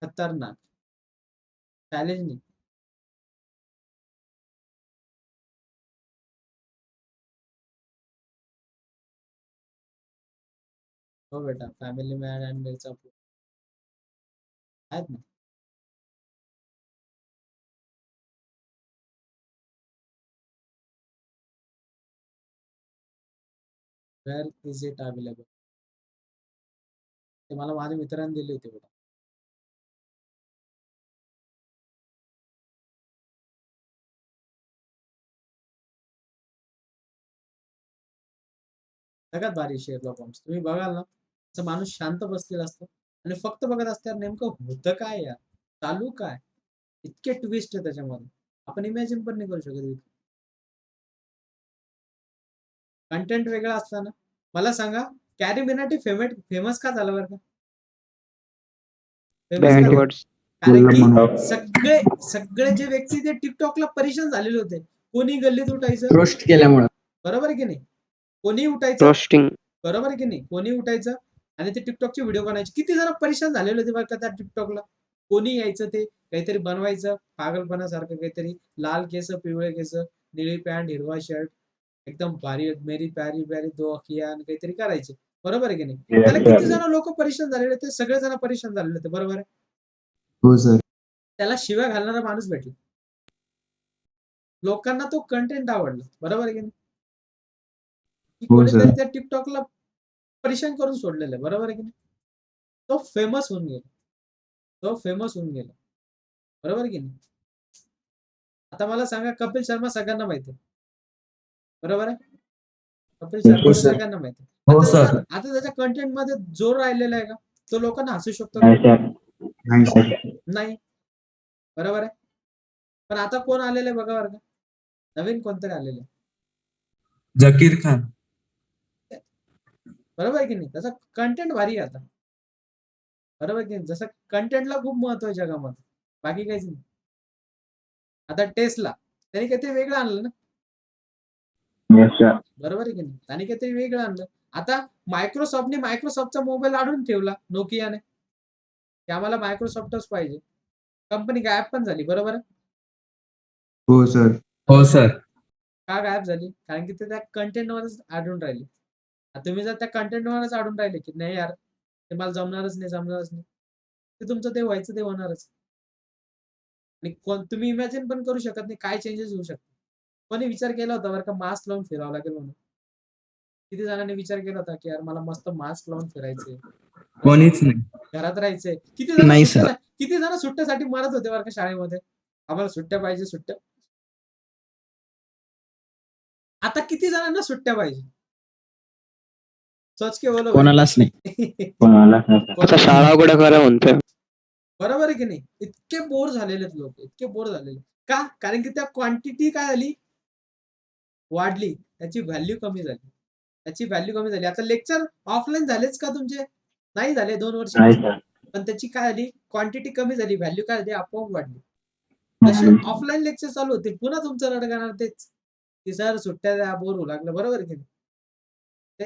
खतरनाक, चॅलेंज नाही. हो बेटा, फॅमिली मॅन अँड मिर्झापूर आहेत ना. Where is it available? ते मला माझ्या मित्रांनी दिले होते बेटा. सगळ्यात भारी शेरलॉक होम्स. तुम्ही बघाल ना, असं माणूस शांत बसलेला असतो आणि फक्त बघत असतात नेमकं होतं काय, यार चालू काय. इतके ट्विस्ट आहे त्याच्यामध्ये, आपण इमॅजिन पण नाही करू शकत. कंटेंट वेगळा असताना. मला सांगा, कॅरी मिनाटी फेमस का झालं बरं का? फेमस का Bad झालं? words. कारण की म्हणून. सगळे जे व्यक्ती ते टिकटॉकला परेशान झालेले होते. कोणी गल्लीत उठायचं, रोस्ट केल्यामुळे. बरोबर आहे की नाही? कोणी उठायचं, Roasting. बरोबर आहे की नाही? कोणी उठायचं आणि ते टिकटॉकचे व्हिडिओ बनायचे. किती जण परेशान झालेले होते बरं का त्या टिकटॉकला. कोणी यायचं, ते काहीतरी बनवायचं पागलपणासारखं, काहीतरी लाल केस, पिवळे केस, निळी पॅन्ट, हिरवा शर्ट, एकदम भारी मेरी प्यारी प्यारी दो अखियां आणि काहीतरी करायचे. बरोबर आहे की नाही? त्याला किती जण लोक परेशान झालेले होते, सगळेजण परेशान झालेले होते. बरोबर आहे. हो सर. त्याला शिव्या घालणारा माणूस भेटला. लोकांना तो कंटेंट आवडला. बरोबर आहे की नाही? की हो कोणीतरी सर. त्या टिकटॉकला परेशान करून सोडलेलं आहे. बरोबर आहे की नाही? तो फेमस होऊन गेला. तो फेमस होऊन गेला. बरोबर आहे की नाही? आता मला सांगा, कपिल शर्मा सगळ्यांना माहिती आहे. बरोबर आहे. कपिल शर्मा हो, सर. सगळ्यांना माहिती आहे. हो, आता त्याच्या कंटेंट मध्ये जोर राहिलेला आहे का? तो लोकांना हसू शकतो का? नाही सर. नाही. बरोबर आहे. पण आता कोण आलेलं आहे बघा बरं का? नवीन कोणतरी आलेलं आहे. जकीर खान. बरोबर आहे की नाही? त्याचा कंटेंट भारी आहे आता. बरोबर आहे की नाही? जसं कंटेंटला खूप महत्व आहे जगामध्ये. बाकी काहीच नाही. आता टेस्ला त्याने काहीतरी वेगळं आणलं ना. बरोबर आहे की नाही? त्याने काहीतरी वेगळं आणलं. आता मायक्रोसॉफ्टचा मोबाईल आणून ठेवला नोकियाने, की आम्हाला मायक्रोसॉफ्टच पाहिजे. कंपनी गायब पण झाली. बरोबर आहे. हो सर. हो सर. का गायब झाली? कारण की ते त्या कंटेंटवरच अडून राहिले. आता तुम्ही जर त्या कंटेंटवरच अडून राहिले की नाही यार ते मला जमणारच नाही, ते तुमचं ते व्हायचं ते होणारच. आणि तुम्ही इमॅजिन पण करू शकत नाही काय चेंजेस होऊ शकतात. कोणी विचार केला होता बरं का मास्क लावून फिरावं लागेल म्हणून? किती जणांनी विचार केला होता की यार मला मस्त मास्क लावून फिरायचंय, कोणीच नाही. घरात राहायचंय. नाही सर. किती जण सुट्ट्यासाठी मरत होते बरं का शाळेमध्ये, आम्हाला सुट्ट्या पाहिजे सुट्ट्या. आता किती जणांना सुट्ट्या पाहिजे? सोच के बोलो. कोणालाच नाही. आता शाळा उघड्या करा म्हणतोय. बरोबर आहे की नाही? इतके बोर झालेले लोक, इतके बोर झालेले. का? कारण की त्या क्वांटिटी काय झाली? वाढली. त्याची व्हॅल्यू कमी झाली. आता लेक्चर ऑफलाईन झालेच का तुमचे? नाही झाले 2 वर्ष. पण त्याची काय झाली? क्वांटिटी कमी झाली, व्हॅल्यू काय झाली? आपोआप वाढली. जसे ऑफलाईन लेक्चर चालू होतील, पुन्हा तुमचं रड गाणार तेच, की सर सुट्ट्या द्या, बोर होऊ लागलं. बरोबर आहे की नाही? ते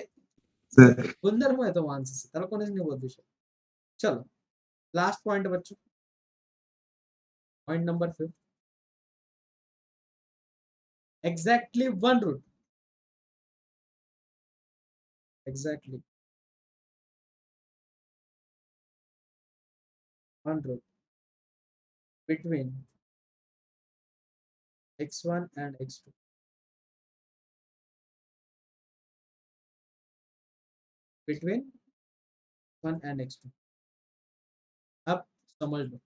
सर. गुणधर्म आहे तो माणसाचा, त्याला कोणीच नाही बदलू शकत. चलो लास्ट पॉइंट बच्चों, point number 5. exactly one route exactly one route between x1 and x2, between 1 and x2. अब समझ लो,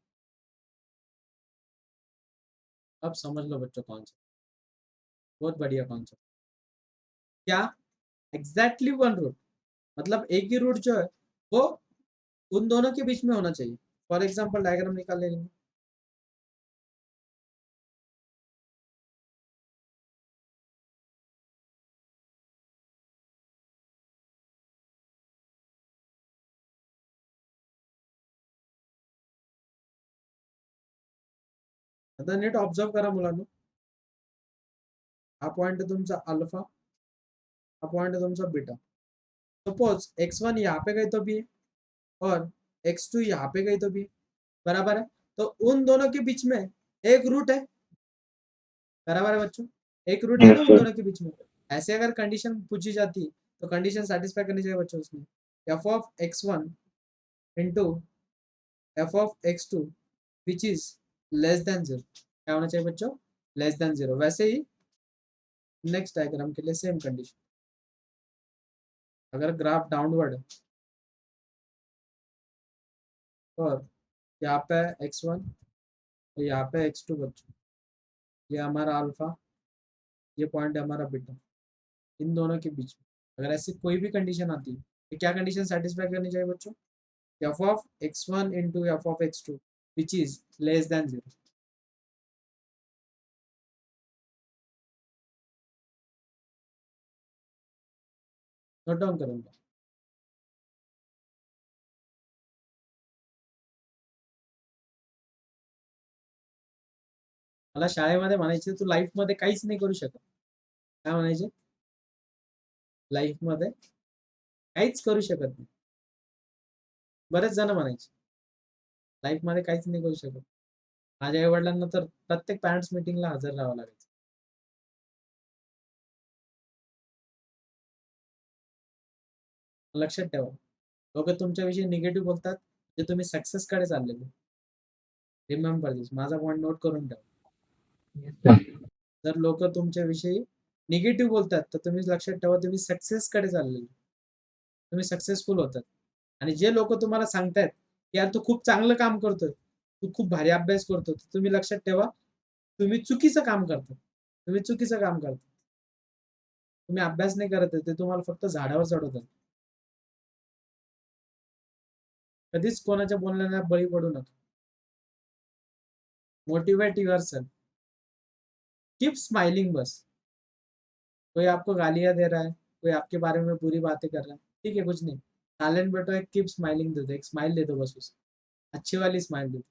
अब समझ लो बच्चों कॉन्सेप्ट, बहुत बढ़िया कॉन्सेप्ट. क्या? एग्जैक्टली वन रूट मतलब एक ही रूट जो है वो उन दोनों के बीच में होना चाहिए. फॉर एग्जाम्पल डायग्राम निकाल लेंगे. आता नीट ऑब्झर्व करा मुलांनो. हा पॉइंट तुमचा अल्फा, हा पॉइंट तुमचा बीटा. सपोज x1 यहाँ पे गई तो भी है और x2 यहाँ पे गई तो भी है. बराबर है. तो उन दोनों के बीच में एक रूट है. बराबर है बच्चों? एक रूट है ना उन दोनों के बीच में. ऐसे अगर कंडीशन पूछी जाती तो कंडीशन सेटिस्फाई करनी चाहिए बच्चों उसमें. f of x1 into f of x2 which is less than 0. क्या होना चाहिए बच्चों? Less than 0. वैसे ही नेक्स्ट डायग्राम के लिए सेम कंडीशन. अगर ग्राफ डाउनवर्ड है और यहाँ पे x1 और यहाँ पे x2 बच्चों, ये हमारा अल्फा, ये पॉइंट है हमारा बीटा. इन दोनों के बीच में अगर ऐसी कोई भी कंडीशन आती है तो क्या कंडीशन सेटिस्फाई करनी चाहिए बच्चों? f of x1 into f of x2 which is less than 0. Note down करूंगा. मला शाळेमध्ये म्हणायचे तू लाईफ मध्ये काहीच नाही करू शकत. काय म्हणायचे? लाईफ मध्ये काहीच करू शकत नाही. बरेच जण म्हणायचे लाईफ मध्ये काहीच नाही करू शकत. माझ्या आई वडिलांना तर प्रत्येक पॅरेंट्स मीटिंगला हजर राहावं लागायचं. लक्षात ठेवा, लोक तुमच्याविषयी निगेटिव्ह बोलतात जे तुम्ही सक्सेस कडे चाललेले. रिमेंबर दिस, माझा पॉईंट नोट करून ठेवा. जर लोक तुमच्याविषयी निगेटिव्ह बोलतात तर तुम्ही लक्षात ठेवा तुम्ही सक्सेस कडे चाललेले, तुम्ही सक्सेसफुल होतात. आणि जे लोक तुम्हाला सांगतायत की यार तू खूप चांगलं काम करतोय, तू खूप भारी अभ्यास करतो, तुम्ही लक्षात ठेवा तुम्ही चुकीचं काम करता. तुम्ही चुकीचं काम करता. तुम्ही अभ्यास नाही करत आहे, ते तुम्हाला फक्त झाडावर चढवतात. कधीच कोणाच्या बोलण्याला बळी पडू नका. Motivate yourself. कीप स्माइलिंग बस. कोई आपको गालियां दे रहा है, कोई आपके बारे में बुरी बातें कर रहा है, ठीक है, कुछ नहीं, साइलेंट बैठो, एक कीप स्माइलिंग दे दो, एक स्माइल दे दो बस उसे, अच्छी वाली स्माइल दे दो.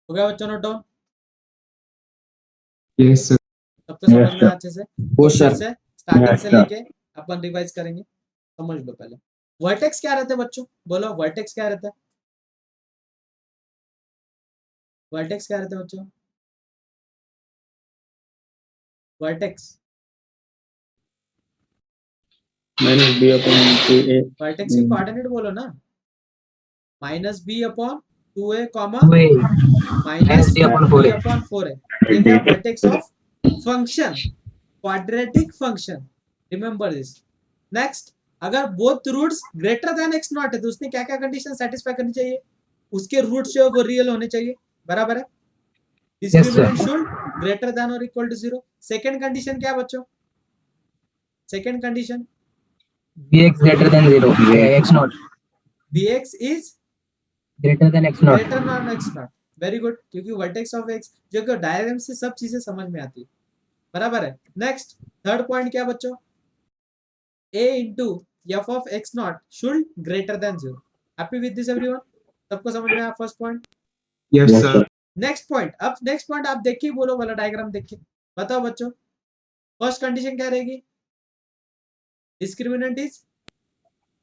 हो गया बच्चों, नोट डाउन? Yes sir. सबको समझ Yes, में sir. अच्छे से? हो फिर सर. से स्टार्टिंग Yes, से sir. लेके अपन रिवाइज करेंगे. समझ लो पहले. वर्टेक्स क्या रहता है बच्चों? बोलो वर्टेक्स क्या रहता है? वर्टेक्स क्या रहता है बच्चों? Vertex. Minus b upon 2a. Vertex की कोऑर्डिनेट बोलो ना. Minus b upon 2a comma minus b upon 4 है. ये क्या vertex of function, quadratic function. Remember this. Next, अगर both roots greater than x naught है तो उसने क्या क्या कंडीशन सेटिस्फाई करनी चाहिए? उसके रूट्स जो है वो रियल होने चाहिए. बराबर है. डिस्क्रिमिनेंट शुड ग्रेटर देन और इक्वल टू 0. सेकंड कंडीशन क्या बच्चों? Second condition bx greater than 0. x naught bx is greater than x naught. Greater than x not. Very good, क्योंकि वर्टेक्स ऑफ x जो कि डायग्राम से सब चीजें समझ में आती है. बराबर है. नेक्स्ट, थर्ड पॉइंट क्या बच्चों? a into f of x naught should greater than 0. Happy with this everyone? सबको समझ में आया first point? Yes sir. Next point. अब नेक्स्ट पॉइंट आप देख के बोलो वाला डायग्राम देख के बताओ बच्चों. फर्स्ट कंडीशन क्या रहेगी? Discriminant is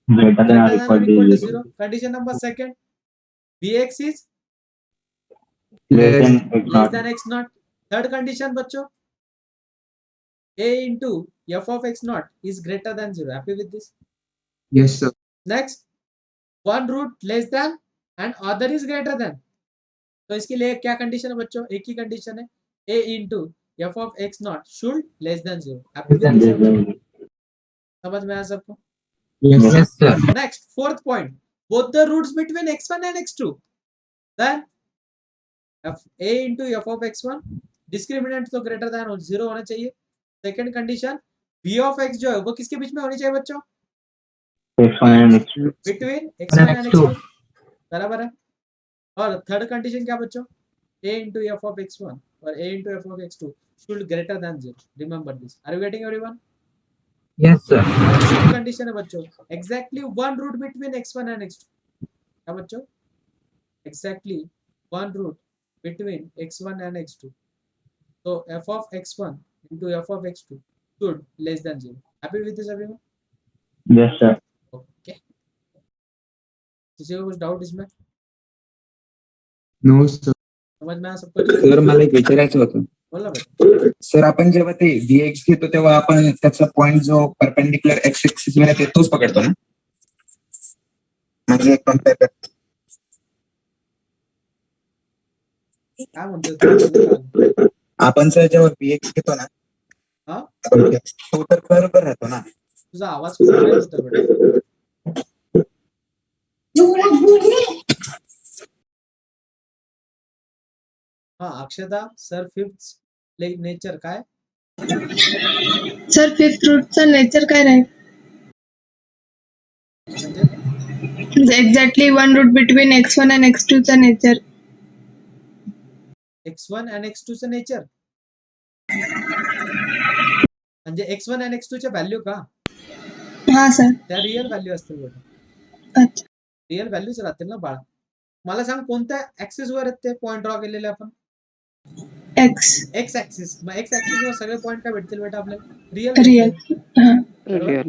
Greater than or greater than or equal equal to to 0. Condition number second, bx is less than x less naught. than x naught. Third condition बच्चों, a into f of x naught is greater than 0. Happy with this? Yes sir. Next, one root less than and other is greater than. तो इसके लिए क्या condition है बच्चों? एक ही condition है, a into f of x naught should less than 0. Happy with this everyone? समझ में आया सबको? Yes sir. Yes, sir. Next, fourth point, both the roots between x1 and x2, then a into f of x1 discriminant तो greater than 0 होना चाहिए. Second condition, b of x जो है वो किसके बीच में होनी चाहिए बच्चों? x1 and x2. Between x1 and x2. बराबर है. और थर्ड कंडीशन क्या बच्चों? a into f of x1 और a into f of x2 should greater than 0. Remember this. Are you getting everyone? Yes, sir. Condition है बच्चों, exactly one root between x1 and x2. क्या बच्चों? Exactly one root between x1 and x2. So f of x1 into f of x2 should less than 0. Happy with this everyone? Yes, sir. Okay. किसी को कुछ doubt इसमें? No sir. समझ में आया सबको? सर मला एक विचारायचं होतं. बोला बेटा. सर आपण जेव्हा ते vx घेतो तेव्हा आपण त्याचा पॉइंट जो परपेंडिक्युलर x एक्सिस वर आहे तोच पकडतो ना, म्हणजे कम्पेअर काय म्हणतो आपण सर जेव्हा vx घेतो ना हा, तो तर बरोबर राहतो ना. तुझा आवाज खूप break होतोय बेटा. हा, अक्षता सर फिफ्थ नेचर काय? सर फिफ्थ रूटचा नेचर काय राहील? म्हणजे exactly one root between x1 and x2 चा नेचर. x1 आणि x2 चं नेचर म्हणजे x1 आणि x2 च्या व्हॅल्यू का? हा सर. त्या रिअल व्हॅल्यू असतील बेटा. अच्छा. रिअल व्हॅल्यूच राहतील ना बाळा. मला सांग कोणत्या ऍक्सिस वर आहेत ते पॉइंट ड्रॉ केलेले आपण? X x axis. मग एक्स ऍक्सिस वर सगळे पॉईंट काय भेटतील बेटा आपल्याला? Real real. हा. बरोबर?